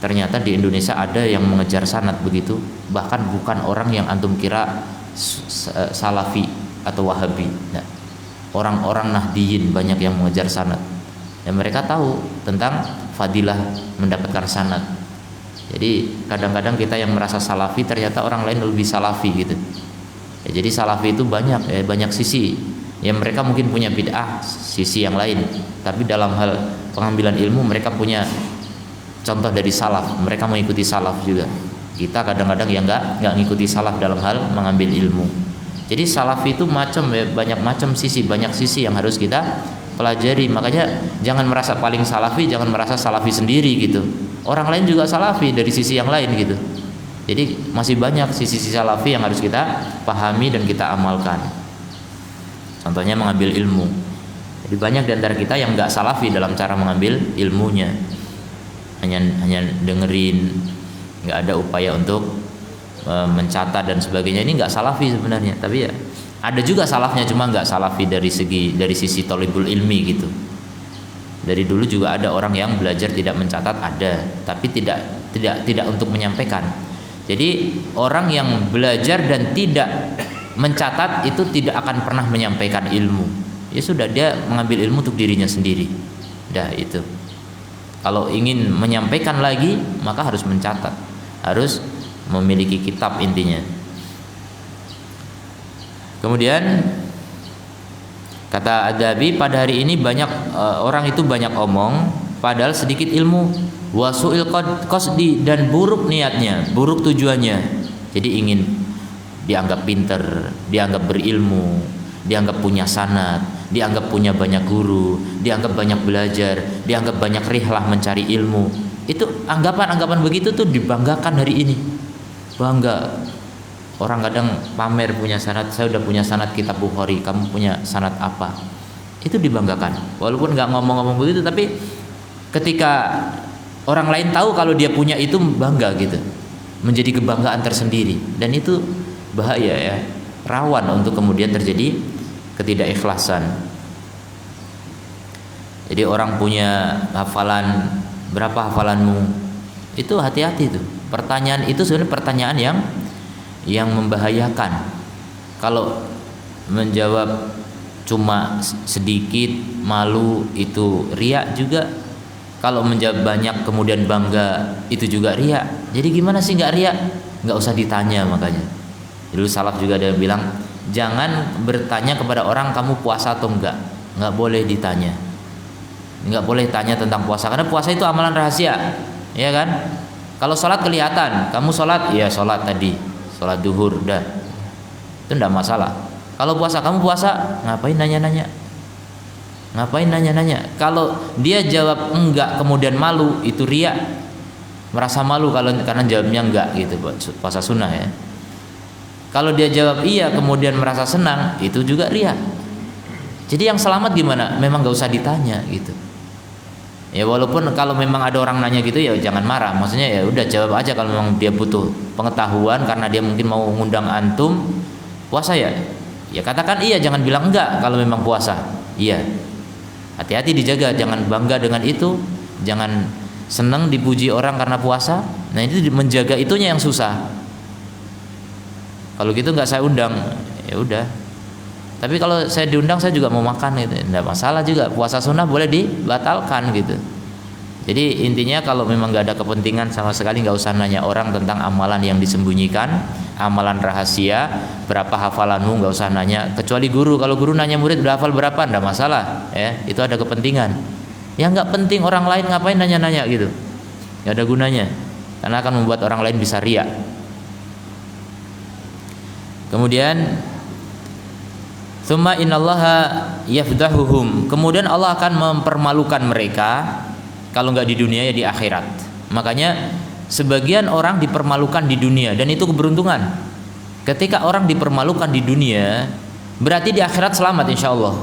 Ternyata di Indonesia ada yang mengejar sanad begitu, bahkan bukan orang yang antum kira salafi atau wahabi. Nah, orang-orang nahdiyin banyak yang mengejar sanad, dan mereka tahu tentang fadilah mendapatkan sanad. Jadi kadang-kadang kita yang merasa salafi, ternyata orang lain lebih salafi gitu. Ya, jadi salafi itu banyak sisi. Ya, mereka mungkin punya bid'ah sisi yang lain, tapi dalam hal pengambilan ilmu mereka punya contoh dari salaf, mereka mengikuti salaf juga. Kita kadang-kadang yang nggak ngikuti salaf dalam hal mengambil ilmu. Jadi salaf itu banyak macam sisi, banyak sisi yang harus kita pelajari. Makanya jangan merasa paling salafi, jangan merasa salafi sendiri gitu. Orang lain juga salafi dari sisi yang lain gitu. Jadi masih banyak sisi-sisi salafi yang harus kita pahami dan kita amalkan. Contohnya mengambil ilmu. Jadi banyak di antara kita yang nggak salafi dalam cara mengambil ilmunya. Hanya dengerin, nggak ada upaya untuk mencatat dan sebagainya. Ini nggak salafi sebenarnya, tapi ya ada juga salafnya, cuma nggak salafi dari sisi thalibul ilmi gitu. Dari dulu juga ada orang yang belajar tidak mencatat, ada, tapi tidak untuk menyampaikan. Jadi orang yang belajar dan tidak mencatat itu tidak akan pernah menyampaikan ilmu. Ya sudah, dia mengambil ilmu untuk dirinya sendiri. Dah itu. Kalau ingin menyampaikan lagi, maka harus mencatat, harus memiliki kitab intinya. Kemudian kata Adabi, pada hari ini banyak orang itu banyak omong, padahal sedikit ilmu. Wasu'il qasdi, dan buruk niatnya, buruk tujuannya. Jadi ingin dianggap pinter, dianggap berilmu, dianggap punya sanad, dianggap punya banyak guru, dianggap banyak belajar, dianggap banyak rihlah mencari ilmu. Itu anggapan-anggapan begitu tuh dibanggakan hari ini. Bangga. Orang kadang pamer punya sanad, saya udah punya sanad kitab Bukhari, kamu punya sanad apa? Itu dibanggakan. Walaupun nggak ngomong-ngomong begitu, tapi ketika orang lain tahu kalau dia punya itu, bangga gitu. Menjadi kebanggaan tersendiri, dan itu bahaya ya. Rawan untuk kemudian terjadi ketidakikhlasan. Jadi orang punya hafalan, berapa hafalanmu? Itu hati-hati tuh. Pertanyaan itu sebenarnya pertanyaan yang membahayakan. Kalau menjawab cuma sedikit, malu, itu riya juga. Kalau menjawab banyak kemudian bangga, itu juga riya. Jadi gimana sih nggak riya? Nggak usah ditanya. Makanya dulu salaf juga ada yang bilang, jangan bertanya kepada orang kamu puasa atau enggak. Nggak boleh ditanya. Nggak boleh tanya tentang puasa, karena puasa itu amalan rahasia, ya kan? Kalau sholat kelihatan, kamu sholat, ya sholat tadi, sholat duhur, udah, itu enggak masalah. Kalau puasa, kamu puasa, ngapain nanya-nanya? Ngapain nanya-nanya? Kalau dia jawab enggak kemudian malu, itu riya, merasa malu karena jawabnya enggak gitu, puasa sunnah ya. Kalau dia jawab iya kemudian merasa senang, itu juga riya. Jadi yang selamat gimana? Memang enggak usah ditanya gitu. Ya walaupun kalau memang ada orang nanya gitu ya jangan marah. Maksudnya ya udah jawab aja kalau memang dia butuh pengetahuan karena dia mungkin mau ngundang antum puasa ya. Ya katakan iya, jangan bilang enggak kalau memang puasa. Iya. Hati-hati dijaga, jangan bangga dengan itu, jangan senang dipuji orang karena puasa. Nah itu menjaga itunya yang susah. Kalau gitu nggak saya undang, ya udah. Tapi kalau saya diundang saya juga mau makan gitu, nggak masalah juga. Puasa sunnah boleh dibatalkan gitu. Jadi intinya kalau memang nggak ada kepentingan sama sekali, nggak usah nanya orang tentang amalan yang disembunyikan, amalan rahasia, berapa hafalanmu, nggak usah nanya. Kecuali guru, kalau guru nanya murid udah hafal berapa, nggak masalah, ya itu ada kepentingan. Yang nggak penting orang lain ngapain nanya-nanya gitu, nggak ada gunanya, karena akan membuat orang lain bisa riya. Kemudian tsumma innallaha yafdahuhum, kemudian Allah akan mempermalukan mereka kalau nggak di dunia ya di akhirat. Makanya sebagian orang dipermalukan di dunia dan itu keberuntungan. Ketika orang dipermalukan di dunia berarti di akhirat selamat insya Allah.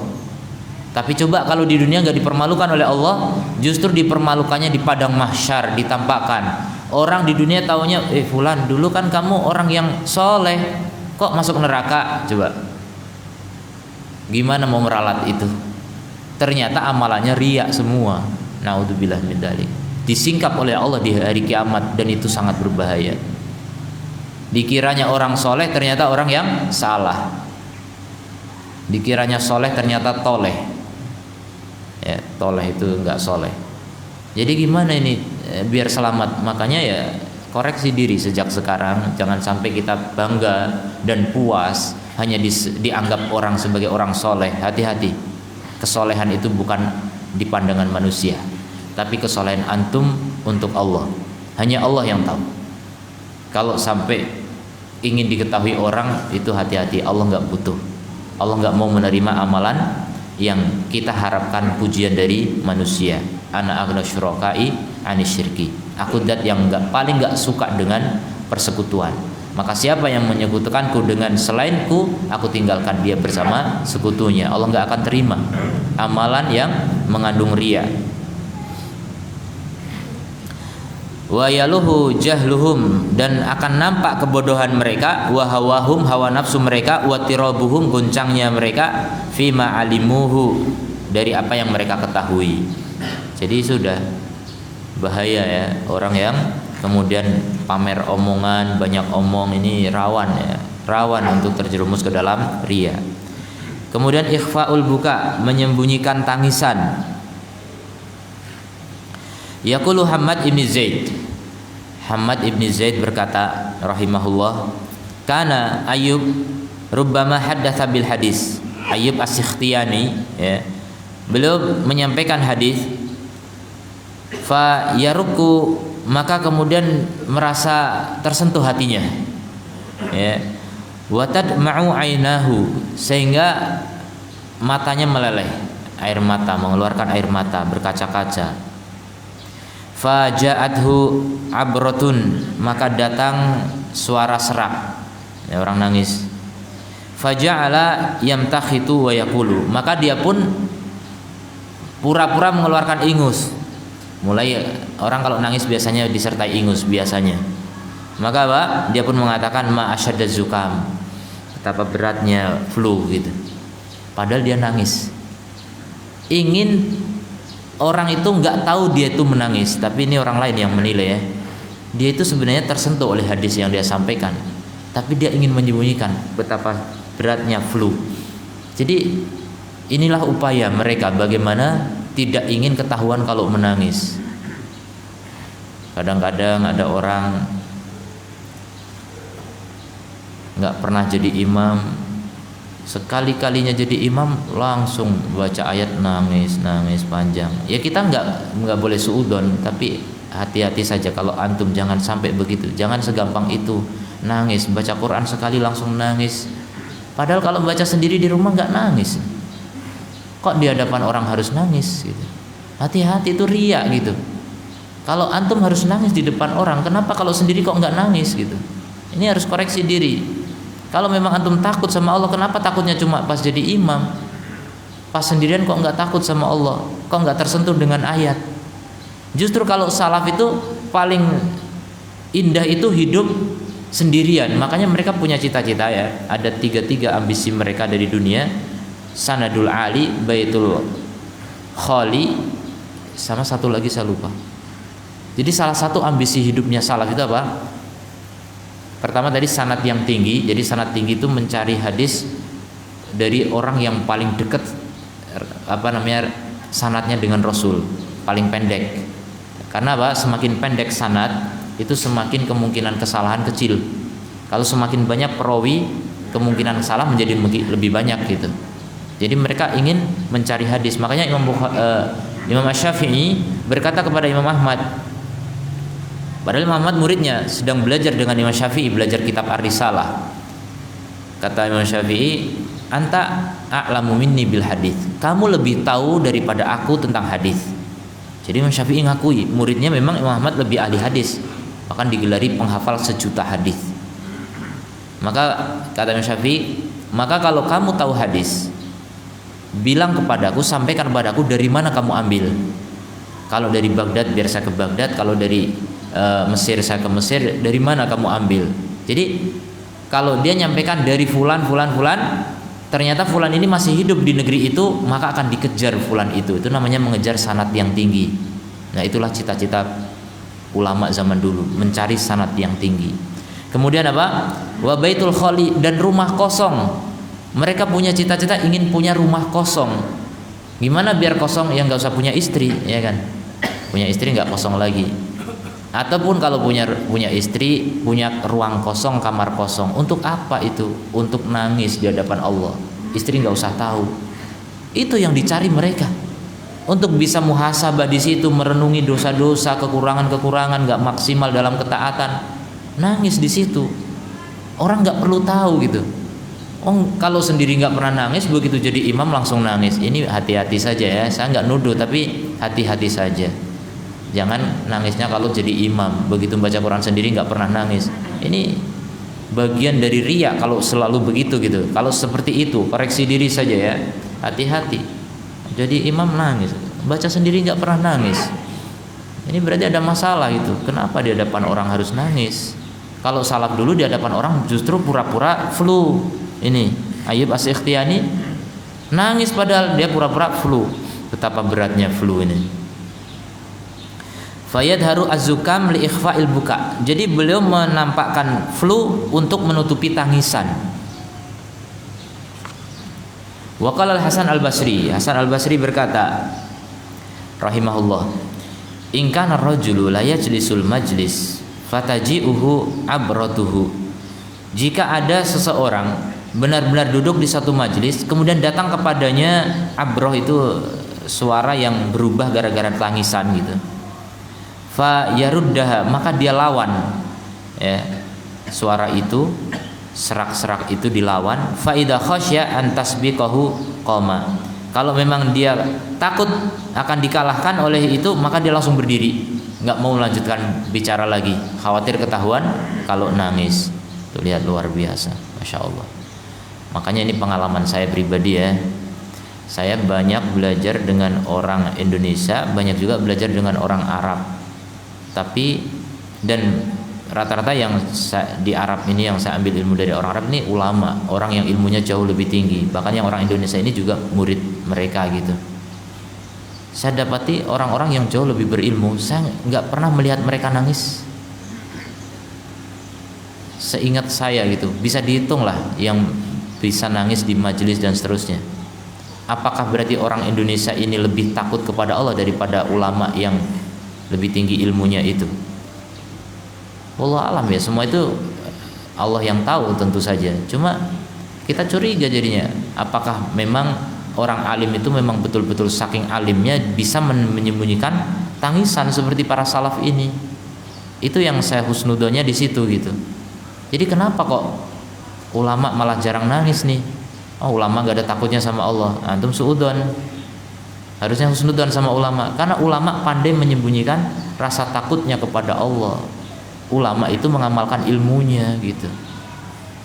Tapi coba kalau di dunia nggak dipermalukan oleh Allah, justru dipermalukannya di padang mahsyar, ditampakkan. Orang di dunia taunya, fulan dulu kan kamu orang yang soleh, kok masuk neraka? Coba gimana mau meralat itu? Ternyata amalannya riya semua. Naudzubillah min dzalik. disingkap oleh Allah di hari kiamat, dan itu sangat berbahaya. Dikiranya orang soleh ternyata orang yang salah. Dikiranya soleh ternyata toleh. Ya, toleh itu enggak soleh. Jadi gimana ini biar selamat? Makanya ya koreksi diri sejak sekarang. Jangan sampai kita bangga dan puas hanya dianggap orang sebagai orang soleh. Hati-hati. Kesolehan itu bukan di pandangan manusia, tapi kesolehan antum untuk Allah. Hanya Allah yang tahu. Kalau sampai ingin diketahui orang, itu hati-hati. Allah nggak butuh. Allah nggak mau menerima amalan yang kita harapkan pujian dari manusia. Ana aghna syuraka'i anisyirki. Aku dat yang paling nggak suka dengan persekutuan. Maka siapa yang menyekutukanku dengan selainku, aku tinggalkan dia bersama sekutunya. Allah nggak akan terima amalan yang mengandung riya. Wa yaluhu jahluhum, dan akan nampak kebodohan mereka, wa hawahum, hawa nafsu mereka, wa tirabuhum, goncangnya mereka, fima alimuhu, dari apa yang mereka ketahui. Jadi sudah bahaya ya orang yang kemudian pamer omongan, banyak omong, ini rawan ya, rawan untuk terjerumus ke dalam riya. Kemudian ikhfaul buka, menyembunyikan tangisan. Yaqulu Hammad ibn Zaid. Hammad ibn Zaid berkata rahimahullah, kana Ayyub rubbama haddatsa bil hadis. Ayyub As-Sikhtiyani ya, beliau menyampaikan hadis, fa yaruku, maka kemudian merasa tersentuh hatinya ya, wa tadma'u ainahu, sehingga matanya meleleh, air mata, mengeluarkan air mata berkaca-kaca. Faja'athu abratun, maka datang suara serak ya, orang nangis. Faja'ala yamtakhitu wa yaqulu, maka dia pun pura-pura mengeluarkan ingus. Mulai orang kalau nangis biasanya disertai ingus biasanya. Maka apa? Dia pun mengatakan ma asyadaz zukam, betapa beratnya flu gitu. Padahal dia nangis. Ingin orang itu nggak tahu dia itu menangis, tapi ini orang lain yang menilai ya. Dia itu sebenarnya tersentuh oleh hadis yang dia sampaikan, tapi dia ingin menyembunyikan betapa beratnya flu. Jadi inilah upaya mereka bagaimana tidak ingin ketahuan kalau menangis. Kadang-kadang ada orang nggak pernah jadi imam, sekali-kalinya jadi imam langsung baca ayat nangis panjang. Ya kita nggak boleh suudon, tapi hati-hati saja kalau antum, jangan sampai begitu. Jangan segampang itu nangis, baca Quran sekali langsung nangis. Padahal kalau baca sendiri di rumah nggak nangis, kok di hadapan orang harus nangis gitu. Hati-hati, itu riya gitu. Kalau antum harus nangis di depan orang, kenapa kalau sendiri kok nggak nangis gitu? Ini harus koreksi diri. Kalau memang antum takut sama Allah, kenapa takutnya cuma pas jadi imam? Pas sendirian kok nggak takut sama Allah? Kok nggak tersentuh dengan ayat? Justru kalau salaf itu paling indah itu hidup sendirian. Makanya mereka punya cita-cita ya. Ada tiga ambisi mereka dari dunia: sanadul ali, baitul khali, sama satu lagi saya lupa. Jadi salah satu ambisi hidupnya salaf itu apa? Pertama tadi sanad yang tinggi. Jadi sanad tinggi itu mencari hadis dari orang yang paling dekat, sanadnya dengan Rasul, paling pendek. Karena apa? Semakin pendek sanad itu semakin kemungkinan kesalahan kecil. Kalau semakin banyak perawi, kemungkinan salah menjadi lebih banyak gitu. Jadi mereka ingin mencari hadis. Makanya Imam Asy-Syafi'i berkata kepada Imam Ahmad, padahal Imam Ahmad muridnya, sedang belajar dengan Imam Syafi'i, belajar kitab Ar-Risalah. Kata Imam Syafi'i, anta a'lamu minni bil hadis, kamu lebih tahu daripada aku tentang hadis. Jadi Imam Syafi'i ngakui muridnya memang Imam Ahmad lebih ahli hadis, bahkan digelari penghafal 1.000.000 hadis. Maka kata Imam Syafi'i, maka kalau kamu tahu hadis, bilang kepadaku, sampaikan kepadaku dari mana kamu ambil. Kalau dari Baghdad biar saya ke Baghdad, kalau dari Mesir saya ke Mesir, dari mana kamu ambil. Jadi kalau dia nyampaikan dari fulan, ternyata fulan ini masih hidup di negeri itu, maka akan dikejar fulan itu. Itu namanya mengejar sanad yang tinggi. Nah, itulah cita-cita ulama zaman dulu, mencari sanad yang tinggi. Kemudian apa? Wa baitul khali, dan rumah kosong. Mereka punya cita-cita ingin punya rumah kosong. Gimana biar kosong? Ya nggak usah punya istri, ya kan? Punya istri nggak kosong lagi. Ataupun kalau punya istri, punya ruang kosong, kamar kosong. Untuk apa itu? Untuk nangis di hadapan Allah. Istri nggak usah tahu. Itu yang dicari mereka. Untuk bisa muhasabah di situ, merenungi dosa-dosa, kekurangan-kekurangan, nggak maksimal dalam ketaatan, nangis di situ. Orang nggak perlu tahu gitu. Oh, kalau sendiri nggak pernah nangis, begitu jadi imam langsung nangis. Ini hati-hati saja ya. Saya nggak nuduh, tapi hati-hati saja. Jangan nangisnya kalau jadi imam, begitu baca Quran sendiri nggak pernah nangis. Ini bagian dari riya kalau selalu begitu gitu. Kalau seperti itu, koreksi diri saja ya. Hati-hati. Jadi imam nangis, baca sendiri nggak pernah nangis. Ini berarti ada masalah gitu. Kenapa di hadapan orang harus nangis? Kalau salaf dulu di hadapan orang justru pura-pura flu. Ini Ayyub As-Sikhtiyani nangis padahal dia pura-pura flu. Betapa beratnya flu ini. Fayadharu az-zukam li ikhfa'il buka. Jadi beliau menampakkan flu untuk menutupi tangisan. Wa qala Hasan Al-Basri, Hasan Al-Basri berkata rahimahullah, in kana ar-rajulu la yajlisul majlis fataji'uhu abratuhu. Jika ada seseorang benar-benar duduk di satu majlis, kemudian datang kepadanya abroh, itu suara yang berubah gara-gara tangisan gitu. Fa yaruddaha, maka dia lawan ya suara itu, serak-serak itu dilawan. Fa idza khasya an tasbiqahu qama. Kalau memang dia takut akan dikalahkan oleh itu, maka dia langsung berdiri, nggak mau melanjutkan bicara lagi, khawatir ketahuan kalau nangis. Tuh lihat, luar biasa, masya Allah. Makanya ini pengalaman saya pribadi ya. Saya banyak belajar dengan orang Indonesia, banyak juga belajar dengan orang Arab. Tapi dan rata-rata yang di Arab ini yang saya ambil ilmu dari orang Arab ini ulama, orang yang ilmunya jauh lebih tinggi. Bahkan yang orang Indonesia ini juga murid mereka gitu. Saya dapati orang-orang yang jauh lebih berilmu, saya nggak pernah melihat mereka nangis. Seingat saya gitu, bisa dihitung lah yang bisa nangis di majelis dan seterusnya. Apakah berarti orang Indonesia ini lebih takut kepada Allah daripada ulama yang lebih tinggi ilmunya itu? Wallah alam ya, semua itu Allah yang tahu tentu saja. Cuma kita curiga jadinya, apakah memang orang alim itu memang betul-betul saking alimnya bisa menyembunyikan tangisan seperti para salaf ini? Itu yang saya husnudonya di situ gitu. Jadi kenapa kok ulama malah jarang nangis nih? Oh, ulama gak ada takutnya sama Allah. Antum suudon. Harusnya husnudon sama ulama, karena ulama pandai menyembunyikan rasa takutnya kepada Allah. Ulama itu mengamalkan ilmunya gitu.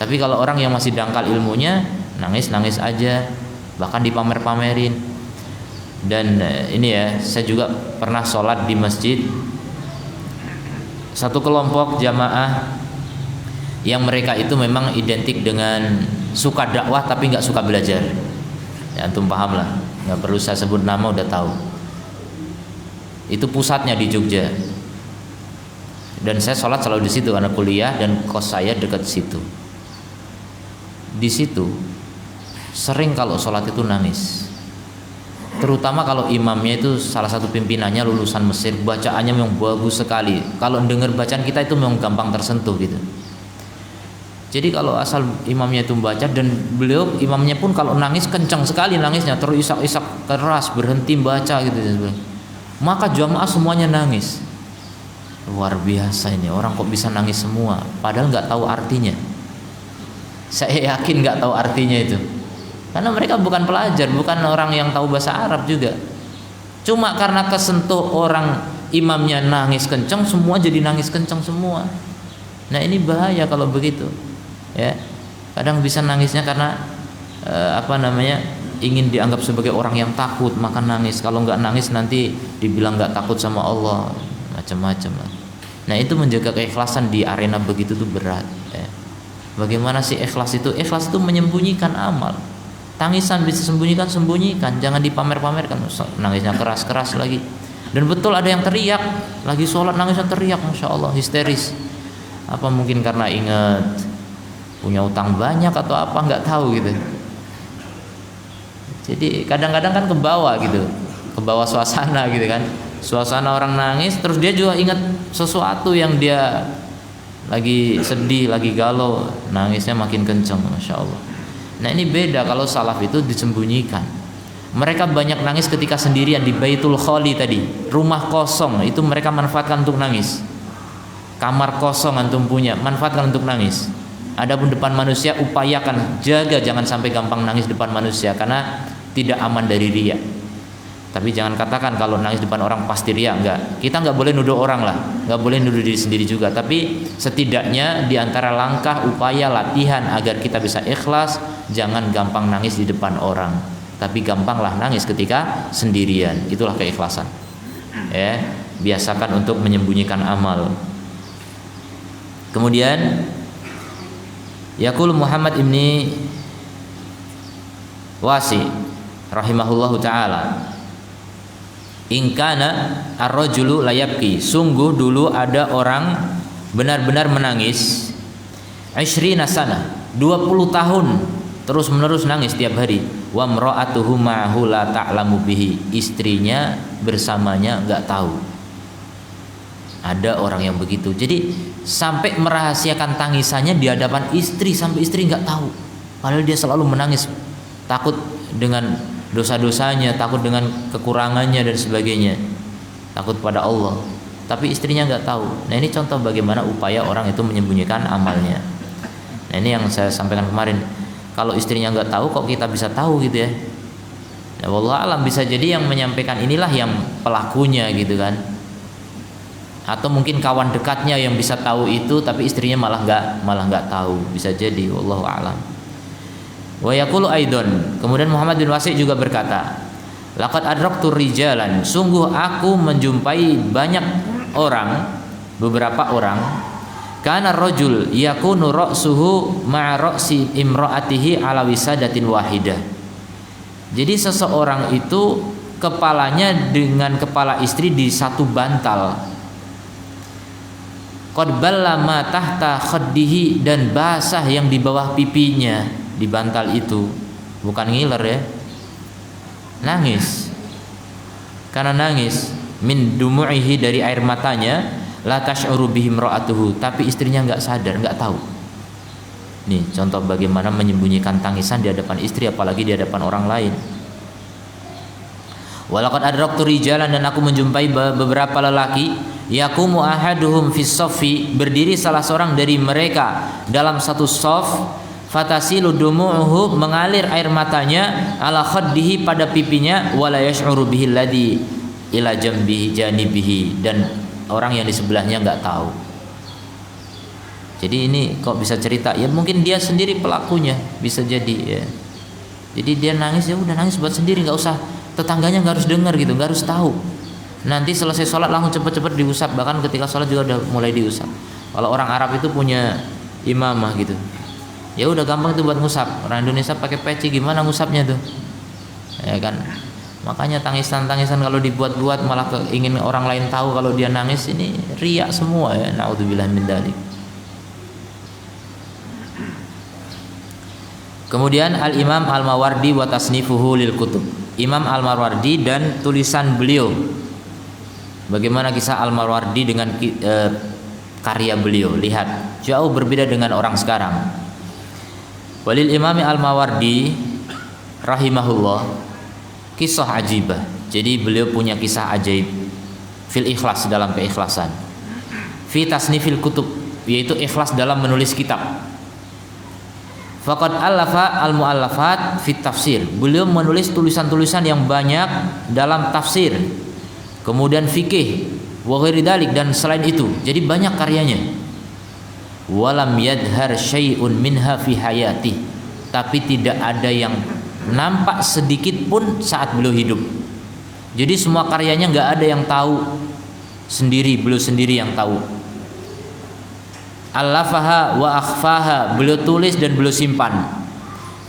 Tapi kalau orang yang masih dangkal ilmunya, nangis-nangis aja, bahkan dipamer-pamerin. Dan ini ya, saya juga pernah sholat di masjid, satu kelompok jamaah yang mereka itu memang identik dengan suka dakwah tapi nggak suka belajar. Ya, antum paham lah, nggak perlu saya sebut nama, udah tahu. Itu pusatnya di Jogja. Dan saya sholat selalu di situ karena kuliah dan kos saya dekat situ. Di situ sering kalau sholat itu nangis. Terutama kalau imamnya itu salah satu pimpinannya lulusan Mesir, bacaannya memang bagus sekali. Kalau dengar bacaan kita itu memang gampang tersentuh gitu. Jadi kalau asal imamnya itu membaca, dan beliau imamnya pun kalau nangis kencang sekali nangisnya, terisak-isak keras, berhenti baca gitu. Maka jamaah semuanya nangis. Luar biasa ini, orang kok bisa nangis semua padahal nggak tahu artinya. Saya yakin nggak tahu artinya itu, karena mereka bukan pelajar, bukan orang yang tahu bahasa Arab juga. Cuma karena kesentuh orang imamnya nangis kencang, semua jadi nangis kencang semua. Nah ini bahaya kalau begitu ya. Kadang bisa nangisnya karena ingin dianggap sebagai orang yang takut, maka nangis. Kalau nggak nangis nanti dibilang nggak takut sama Allah, macam-macam lah. Nah itu menjaga keikhlasan di arena begitu tuh berat ya. Bagaimana sih ikhlas itu? Ikhlas itu menyembunyikan amal. Tangisan bisa sembunyikan, jangan dipamer-pamerkan. Nangisnya keras-keras lagi. Dan betul ada yang teriak, lagi sholat nangisnya teriak, masya Allah, histeris. Apa mungkin karena ingat punya utang banyak atau apa, nggak tahu gitu. Jadi kadang-kadang kan ke bawah gitu, ke bawah suasana gitu kan. Suasana orang nangis, terus dia juga ingat sesuatu yang dia lagi sedih, lagi galau, nangisnya makin kenceng, masya Allah. Nah ini beda kalau salaf itu disembunyikan. Mereka banyak nangis ketika sendirian di Baitul Khali tadi, rumah kosong itu mereka manfaatkan untuk nangis. Kamar kosong antum punya, manfaatkan untuk nangis. Adapun depan manusia, upayakan jaga jangan sampai gampang nangis depan manusia karena tidak aman dari riya. Tapi jangan katakan kalau nangis depan orang pasti riya, enggak. Kita enggak boleh nuduh orang lah, enggak boleh nuduh diri sendiri juga. Tapi setidaknya di antara langkah upaya latihan agar kita bisa ikhlas, jangan gampang nangis di depan orang. Tapi gampanglah nangis ketika sendirian. Itulah keikhlasan. Ya, biasakan untuk menyembunyikan amal. Kemudian yaqul Muhammad ibni Wasi rahimahullahu taala, in kana ar-rajulu layabki, sungguh dulu ada orang benar-benar menangis 20 sana, 20 tahun terus menerus nangis tiap hari. Wa mra'atuhu ma'ahu la ta'lamu bihi, istrinya bersamanya enggak tahu. Ada orang yang begitu. Jadi sampai merahasiakan tangisannya di hadapan istri sampai istri enggak tahu. Padahal dia selalu menangis, takut dengan dosa-dosanya, takut dengan kekurangannya dan sebagainya, takut pada Allah. Tapi istrinya enggak tahu. Nah ini contoh bagaimana upaya orang itu menyembunyikan amalnya. Nah ini yang saya sampaikan kemarin. Kalau istrinya nggak tahu, kok kita bisa tahu gitu ya? Ya wallah alam, bisa jadi yang menyampaikan inilah yang pelakunya gitu kan? Atau mungkin kawan dekatnya yang bisa tahu itu, tapi istrinya malah nggak tahu, bisa jadi. Wallahu alam. Wa yaqulu aidon, kemudian Muhammad bin Wasi juga berkata, laqad adraktu rijalan, sungguh aku menjumpai banyak orang, beberapa orang. Kana rajul yakunu ra'suhu ma'a ra'si imra'atihi ala wisadatin wahidah. Jadi seseorang itu kepalanya dengan kepala istri di satu bantal. Qad ballama tahta khaddihi, dan basah yang di bawah pipinya di bantal itu. Bukan ngiler ya. Nangis. Karena nangis min dumu'ihi, dari air matanya. La tash'uru bihi imra'atuhu, tapi istrinya enggak sadar, enggak tahu. Nih contoh bagaimana menyembunyikan tangisan di hadapan istri, apalagi di hadapan orang lain. Walaqad adraktu rijalan, dan aku menjumpai beberapa lelaki, yaqumu ahaduhum fis saffi, berdiri salah seorang dari mereka dalam satu shaf, fatasilu dumu'uhu, mengalir air matanya, ala khaddihi, pada pipinya, wala yash'uru bihi alladhi ila jambihi janibihi, dan orang yang di sebelahnya nggak tahu. Jadi ini kok bisa cerita? Ya mungkin dia sendiri pelakunya, bisa jadi ya. Jadi dia nangis, ya udah nangis buat sendiri, nggak usah tetangganya nggak harus dengar gitu, nggak harus tahu. Nanti selesai sholat langsung cepet-cepet diusap, bahkan ketika sholat juga udah mulai diusap. Kalau orang Arab itu punya imamah gitu, ya udah gampang itu buat ngusap. Orang Indonesia pakai peci, gimana ngusapnya tuh? Ya kan? Makanya tangisan-tangisan kalau dibuat-buat malah ingin orang lain tahu kalau dia nangis, ini riak semua ya. Naudzubillah min dzalik. Kemudian Al-Imam Al-Mawardi wa tasnifuhu lil kutub. Imam Al-Mawardi dan tulisan beliau. Bagaimana kisah Al-Mawardi dengan karya beliau? Lihat, jauh berbeda dengan orang sekarang. Walil Imam Al-Mawardi rahimahullah kisah ajibah. Jadi beliau punya kisah ajaib fil ikhlas, dalam keikhlasan, fi tasnifil kutub, yaitu ikhlas dalam menulis kitab. Faqad alafa al muallafat fit tafsir, beliau menulis tulisan-tulisan yang banyak dalam tafsir, kemudian fikih, wa ghairi dalik, dan selain itu. Jadi banyak karyanya. Walam yadhar syai'un minha fi hayati, tapi tidak ada yang nampak sedikit pun saat beliau hidup. Jadi semua karyanya nggak ada yang tahu sendiri, beliau sendiri yang tahu. Allafaha wa akhfaha, beliau tulis dan beliau simpan.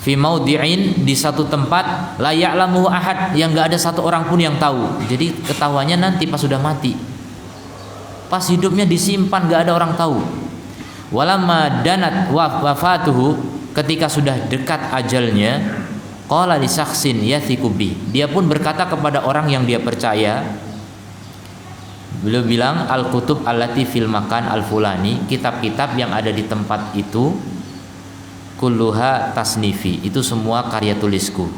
fi maudhi'in, di satu tempat, la ya'lamuhu ahad, yang enggak ada satu orang pun yang tahu. Jadi ketahuannya nanti pas sudah mati. Pas hidupnya disimpan enggak ada orang tahu. Walamma danat wafatuhu, ketika sudah dekat ajalnya, qala li shakhsin yathiqu bi, dia pun berkata kepada orang yang dia percaya. Beliau bilang, al-kutub allati fil makan al-fulani, kitab-kitab yang ada di tempat itu, kulluha tasnifi, itu semua karya tulisku.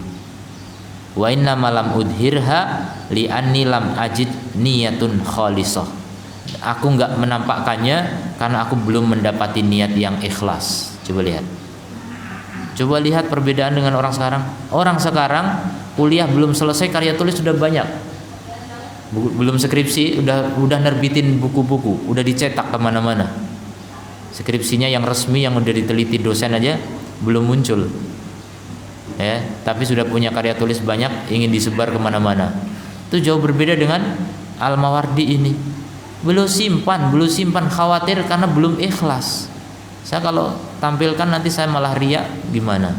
Wa inna malam udhirha li anni lam ajid niyatun khalisah, aku enggak menampakkannya karena aku belum mendapati niat yang ikhlas. Coba lihat perbedaan dengan orang sekarang. Orang sekarang kuliah belum selesai karya tulis sudah banyak, belum skripsi udah nerbitin buku-buku, udah dicetak kemana-mana. Skripsinya yang resmi yang udah diteliti dosen aja belum muncul, ya, tapi sudah punya karya tulis banyak, ingin disebar kemana-mana. Itu jauh berbeda dengan Al-Mawardi ini. Belum simpan, khawatir karena belum ikhlas. Saya kalau tampilkan nanti saya malah riya gimana?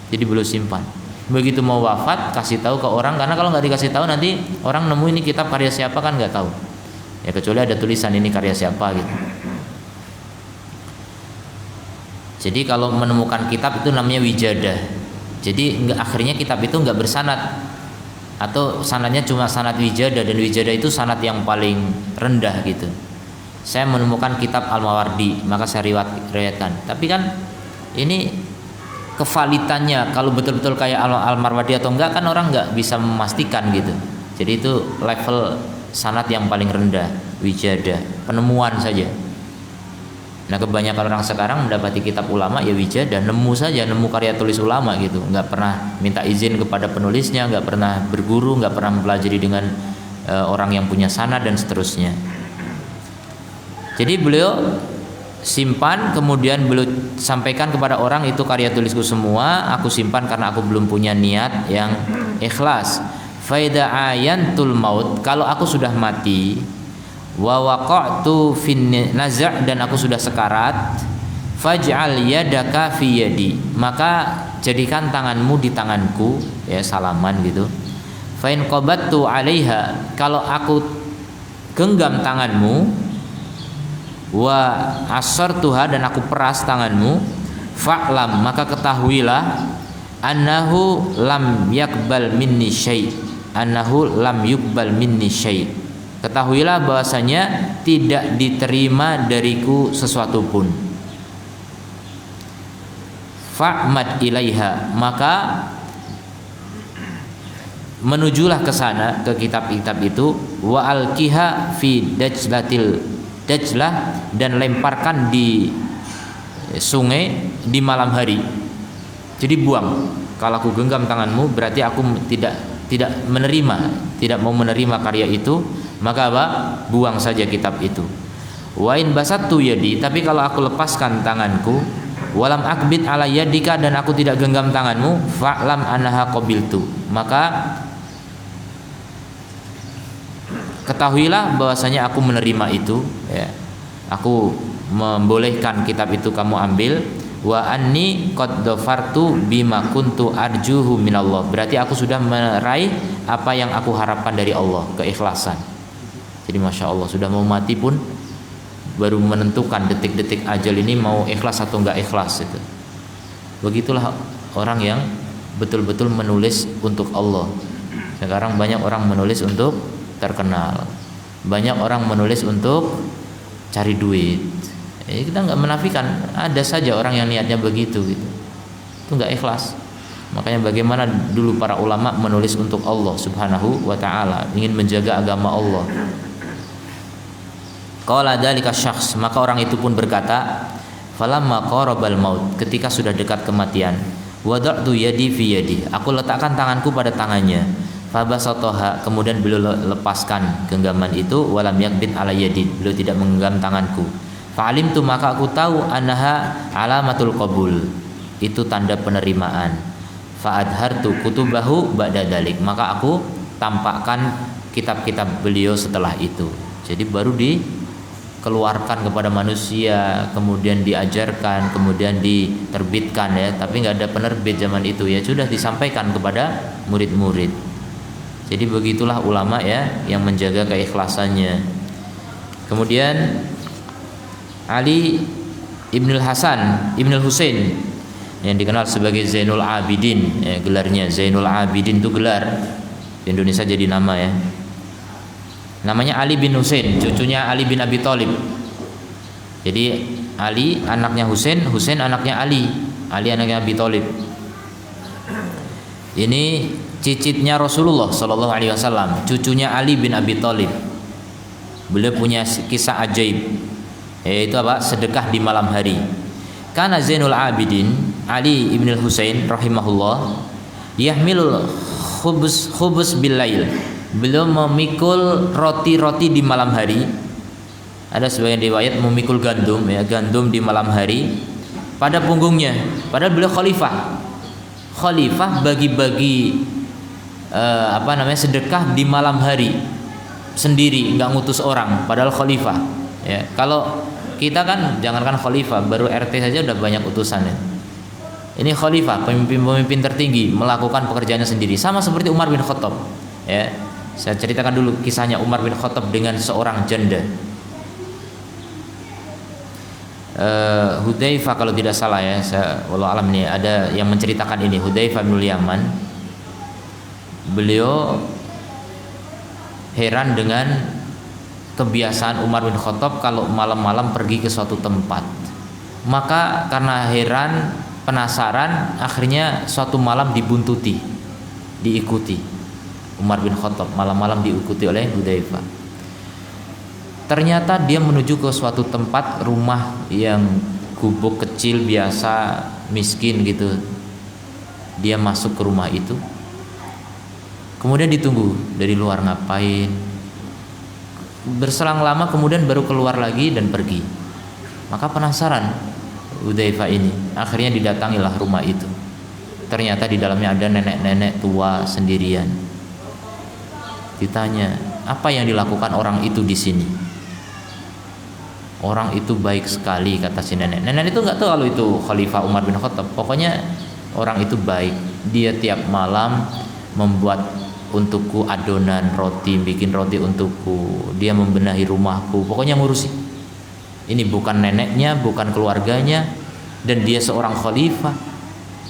Jadi belum simpan. Begitu mau wafat kasih tahu ke orang, karena kalau nggak dikasih tahu nanti orang nemu ini kitab karya siapa kan nggak tahu. Ya kecuali ada tulisan ini karya siapa gitu. Jadi kalau menemukan kitab itu namanya wijadah. Jadi akhirnya kitab itu nggak bersanad, atau sanadnya cuma sanad wijadah, dan wijadah itu sanad yang paling rendah gitu. Saya menemukan kitab Al-Mawardi, maka saya riwayatkan. Tapi kan ini kevalitannya kalau betul-betul kayak Al-Mawardi atau enggak kan orang nggak bisa memastikan gitu. Jadi itu level sanad yang paling rendah, wijadah, penemuan saja. Nah kebanyakan orang sekarang mendapati kitab ulama ya wijadah, nemu saja, nemu karya tulis ulama gitu, nggak pernah minta izin kepada penulisnya, nggak pernah berguru, nggak pernah mempelajari dengan orang yang punya sanad dan seterusnya. Jadi beliau simpan, kemudian beliau sampaikan kepada orang, itu karya tulisku semua, aku simpan karena aku belum punya niat yang ikhlas. Faida ayantul maut, kalau aku sudah mati, wa waqa'tu fin naza', dan aku sudah sekarat, faj'al yadaka fi yadi, maka jadikan tanganmu di tanganku, ya salaman gitu. Fa in qabattu 'alaiha, kalau aku genggam tanganmu, wa asartuha, dan aku peras tanganmu, fa'lam, maka ketahuilah, annahu lam yakbal minni syai', annahu lam yukbal minni syai', ketahuilah bahwasanya tidak diterima dariku sesuatu pun. Fa'mad ilaiha, maka menujulah ke sana, ke kitab-kitab itu, wa alqiha fi Dajlah, dan lemparkan di sungai di malam hari. Jadi buang. Kalau aku genggam tanganmu berarti aku tidak menerima, tidak mau menerima karya itu, maka apa? Buang saja kitab itu. Wa in basattu yadi, tapi kalau aku lepaskan tanganku, walam akbid ala yadika, dan aku tidak genggam tanganmu, fa'lam annaha qabiltu, maka ketahuilah bahwasanya aku menerima itu, ya. Aku membolehkan kitab itu kamu ambil. Wa anni qad dhafartu bima kuntu arjuhu minallah, berarti aku sudah meraih apa yang aku harapkan dari Allah, keikhlasan. Jadi masya Allah, sudah mau mati pun baru menentukan detik-detik ajal ini mau ikhlas atau enggak ikhlas itu. Begitulah orang yang betul-betul menulis untuk Allah. Sekarang banyak orang menulis untuk terkenal, banyak orang menulis untuk cari duit. Kita nggak menafikan, ada saja orang yang niatnya begitu gitu, itu nggak ikhlas. Makanya bagaimana dulu para ulama menulis untuk Allah Subhanahu wa ta'ala, ingin menjaga agama Allah. Qala dzalika syakhs, maka orang itu pun berkata, falamma qarabal maut, ketika sudah dekat kematian, wada'tu yadi fi yadi, aku letakkan tanganku pada tangannya. Fabasatoha, kemudian beliau lepaskan genggaman itu, walam yakbid ala yadi, beliau tidak menggenggam tanganku. Fa'alimtu, maka aku tahu, annaha alamatul qabul, itu tanda penerimaan. Fa'adhartu kutubahu ba'da dalik, maka aku tampakkan kitab-kitab beliau setelah itu. Jadi baru keluarkan kepada manusia, kemudian diajarkan, kemudian diterbitkan ya, tapi nggak ada penerbit zaman itu ya, sudah disampaikan kepada murid-murid. Jadi begitulah ulama ya yang menjaga keikhlasannya. Kemudian Ali Ibnul Hasan Ibnul Husain yang dikenal sebagai Zainul Abidin ya, gelarnya Zainul Abidin itu gelar, di Indonesia jadi nama ya. Namanya Ali bin Husain, cucunya Ali bin Abi Thalib. Jadi Ali anaknya Husain, Husain anaknya Ali, Ali anaknya Abi Thalib. Ini cicitnya Rasulullah Shallallahu Alaihi Wasallam, cucunya Ali bin Abi Thalib. Beliau punya kisah ajaib, yaitu apa? Sedekah di malam hari. Karena Zainul Abidin Ali ibn Husain rahimahullah yahmilul khubus bil lail. Beliau memikul roti-roti di malam hari. Ada sebagian riwayat memikul gandum ya, gandum di malam hari pada punggungnya. Padahal beliau khalifah. Khalifah bagi-bagi sedekah di malam hari sendiri, nggak ngutus orang, padahal khalifah ya. Kalau kita kan jangankan khalifah, baru RT saja udah banyak utusannya. Ini khalifah, pemimpin tertinggi, melakukan pekerjaannya sendiri, sama seperti Umar bin Khattab ya. Saya ceritakan dulu kisahnya Umar bin Khattab dengan seorang janda, Hudzaifah kalau tidak salah ya, wallahu alam nih, ada yang menceritakan ini, Hudzaifah bin Yaman. Beliau heran dengan kebiasaan Umar bin Khattab kalau malam-malam pergi ke suatu tempat. Maka karena heran, penasaran, akhirnya suatu malam dibuntuti, diikuti. Umar bin Khattab malam-malam diikuti oleh Hudzaifah. Ternyata dia menuju ke suatu tempat, rumah yang gubuk kecil biasa, miskin gitu. Dia masuk ke rumah itu. Kemudian ditunggu dari luar ngapain. Berselang lama kemudian baru keluar lagi dan pergi. Maka penasaran Hudzaifah ini. Akhirnya didatangilah rumah itu. Ternyata di dalamnya ada nenek-nenek tua sendirian. Ditanya, apa yang dilakukan orang itu di sini? Orang itu baik sekali, kata si nenek. Nenek itu nggak tahu kalau itu Khalifah Umar bin Khattab. Pokoknya orang itu baik. Dia tiap malam membuat untukku adonan roti, bikin roti untukku. Dia membenahi rumahku. Pokoknya ngurusi. Ini bukan neneknya, bukan keluarganya, dan dia seorang khalifah.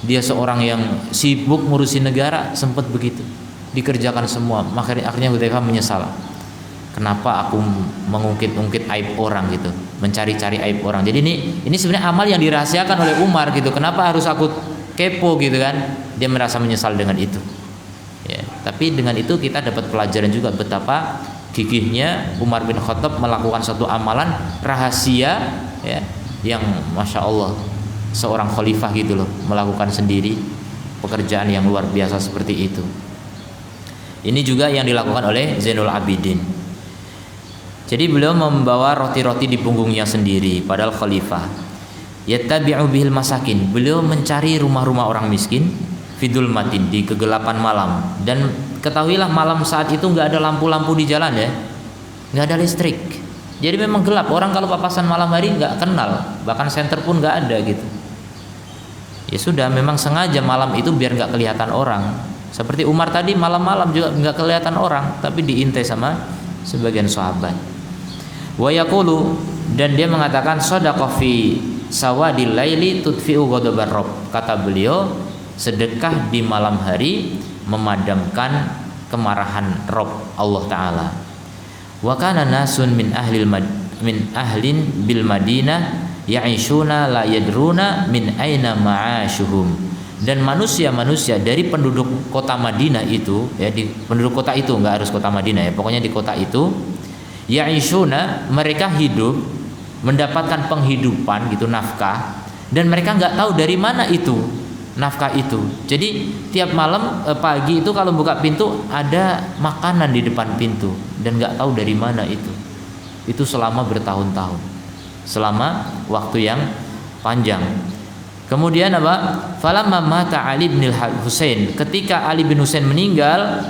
Dia seorang yang sibuk ngurusi negara, sempat begitu. Dikerjakan semua. Akhirnya Hudzaifah menyesal. Kenapa aku mengungkit-ungkit aib orang gitu, mencari-cari aib orang. Jadi ini sebenarnya amal yang dirahasiakan oleh Umar gitu. Kenapa harus aku kepo gitu kan? Dia merasa menyesal dengan itu. Ya, tapi dengan itu kita dapat pelajaran juga betapa gigihnya Umar bin Khattab melakukan satu amalan rahasia ya, yang masya Allah seorang khalifah gitu loh melakukan sendiri pekerjaan yang luar biasa seperti itu. Ini juga yang dilakukan oleh Zainul Abidin. Jadi beliau membawa roti-roti di punggungnya sendiri padahal khalifah. Yattabi'u bihil masakin. Beliau mencari rumah-rumah orang miskin fidul matin, di kegelapan malam. Dan ketahuilah malam saat itu nggak ada lampu-lampu di jalan ya, nggak ada listrik. Jadi memang gelap. Orang kalau papasan malam hari nggak kenal, bahkan senter pun nggak ada gitu. Ya sudah, memang sengaja malam itu biar nggak kelihatan orang. Seperti Umar tadi malam-malam juga nggak kelihatan orang, tapi diintai sama sebagian sahabat. Wa yaqulu, dan dia mengatakan shadaqah fi sawadil laili tudfi'u ghadabar rabb. Kata beliau, sedekah di malam hari memadamkan kemarahan Rabb Allah Ta'ala. Wa kana nasun min ahlin bil Madinah ya'ishuna la yadruna min aina ma'ashuhum. Dan manusia-manusia dari penduduk kota Madinah itu ya, di penduduk kota itu, nggak harus kota Madinah ya, pokoknya di kota itu, ya'ishuna, mereka hidup, mendapatkan penghidupan gitu, nafkah, dan mereka nggak tahu dari mana itu nafkah itu. Jadi tiap malam pagi itu kalau buka pintu ada makanan di depan pintu dan nggak tahu dari mana itu. Itu selama bertahun-tahun, selama waktu yang panjang. Kemudian apa? Falamma mata Ali bin Husain, ketika Ali bin Husain meninggal,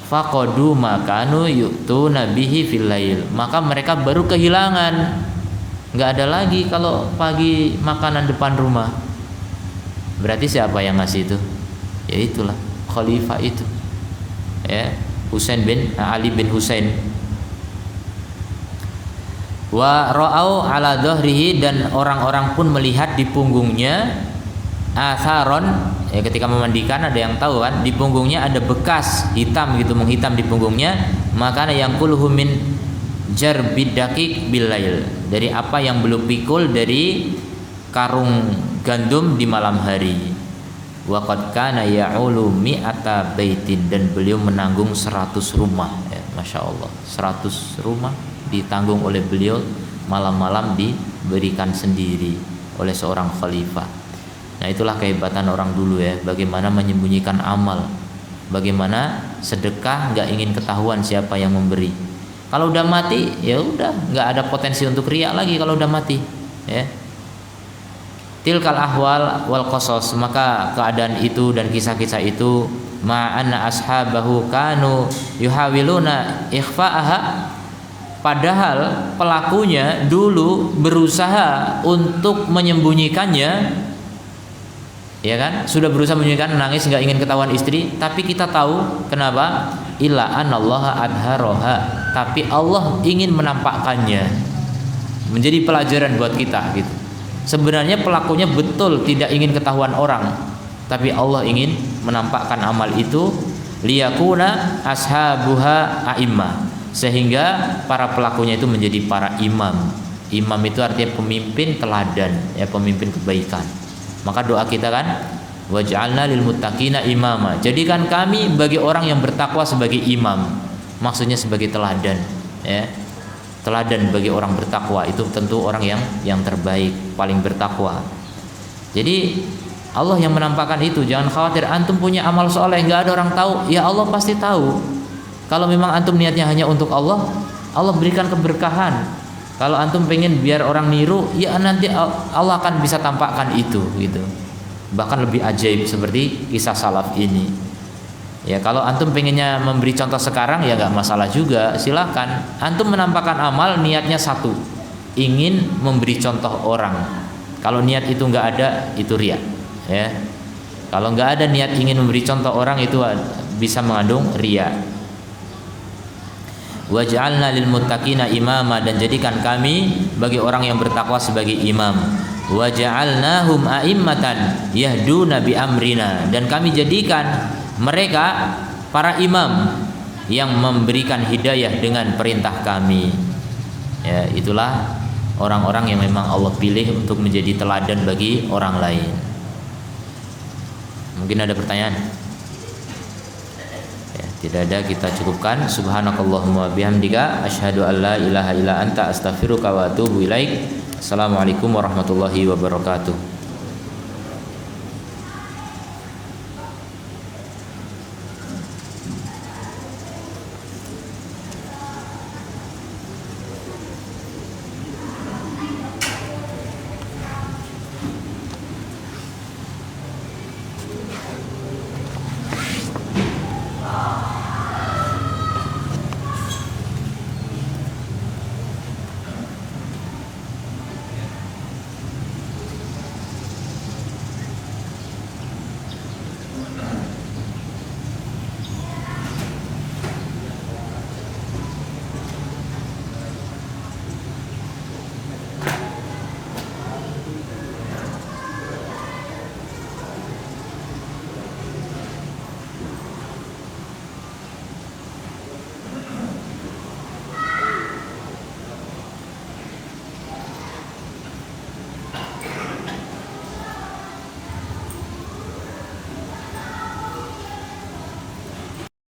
faqadu makanu yu'tuna bihi fil lail, maka mereka baru kehilangan. Nggak ada lagi kalau pagi makanan depan rumah. Berarti siapa yang ngasih itu? Ya itulah khalifah itu, ya, Ali bin Husain. Wa ra'au ala dhahrihi, dan orang-orang pun melihat di punggungnya atharon, ya, ketika memandikan ada yang tahu kan, di punggungnya ada bekas hitam gitu, menghitam di punggungnya. Maka yang kulhu min jarbid daqiq bil lail, dari apa yang belum pikul dari karung gandum di malam hari. Wa qad kana ya'ulu mi'ata baitin, dan beliau menanggung 100 rumah, ya, Masya Allah, 100 rumah ditanggung oleh beliau, malam-malam diberikan sendiri oleh seorang khalifah. Nah, itulah kehebatan orang dulu, ya, bagaimana menyembunyikan amal, bagaimana sedekah nggak ingin ketahuan siapa yang memberi. Kalau udah mati, ya udah, nggak ada potensi untuk riya lagi kalau udah mati, ya. Tilkal ahwal wal qasas, maka keadaan itu dan kisah-kisah itu, ma'anna ashabahu kanu yuhawiluna ikhfa'aha, padahal pelakunya dulu berusaha untuk menyembunyikannya, ya kan, sudah berusaha menyembunyikan, nangis nggak ingin ketahuan istri. Tapi kita tahu kenapa, illa anallaha adharoha, tapi Allah ingin menampakkannya, menjadi pelajaran buat kita gitu. Sebenarnya pelakunya betul tidak ingin ketahuan orang, tapi Allah ingin menampakkan amal itu, liyakuna ashabuha a'immah, sehingga para pelakunya itu menjadi para imam. Imam itu artinya pemimpin teladan, ya, pemimpin kebaikan. Maka doa kita kan, waj'alna lil muttaqina imama, jadikan kami bagi orang yang bertakwa sebagai imam, maksudnya sebagai teladan, ya. Teladan bagi orang bertakwa itu tentu orang yang terbaik, paling bertakwa. Jadi Allah yang menampakkan itu. Jangan khawatir antum punya amal soleh nggak ada orang tahu, ya Allah pasti tahu. Kalau memang antum niatnya hanya untuk Allah, Allah berikan keberkahan. Kalau antum pengen biar orang niru, ya nanti Allah akan bisa tampakkan itu gitu. Bahkan lebih ajaib seperti kisah salaf ini. Ya, kalau antum pengennya memberi contoh sekarang, ya nggak masalah juga, silakan. Antum menampakkan amal, niatnya satu, ingin memberi contoh orang. Kalau niat itu nggak ada, itu riya, ya. Kalau nggak ada niat ingin memberi contoh orang, itu bisa mengandung riya. Waj'alna lil muttaqina imama, dan jadikan kami bagi orang yang bertakwa sebagai imam. Waj'alnahum a'immatan yahduna bi amrina, dan kami jadikan mereka para imam yang memberikan hidayah dengan perintah kami. Ya, itulah orang-orang yang memang Allah pilih untuk menjadi teladan bagi orang lain. Mungkin ada pertanyaan? Ya, tidak ada, kita cukupkan. Subhanakallahumma bihamdika asyhadu an la ilaha illa anta astaghfiruka wa atubu ilaik. Assalamualaikum warahmatullahi wabarakatuh.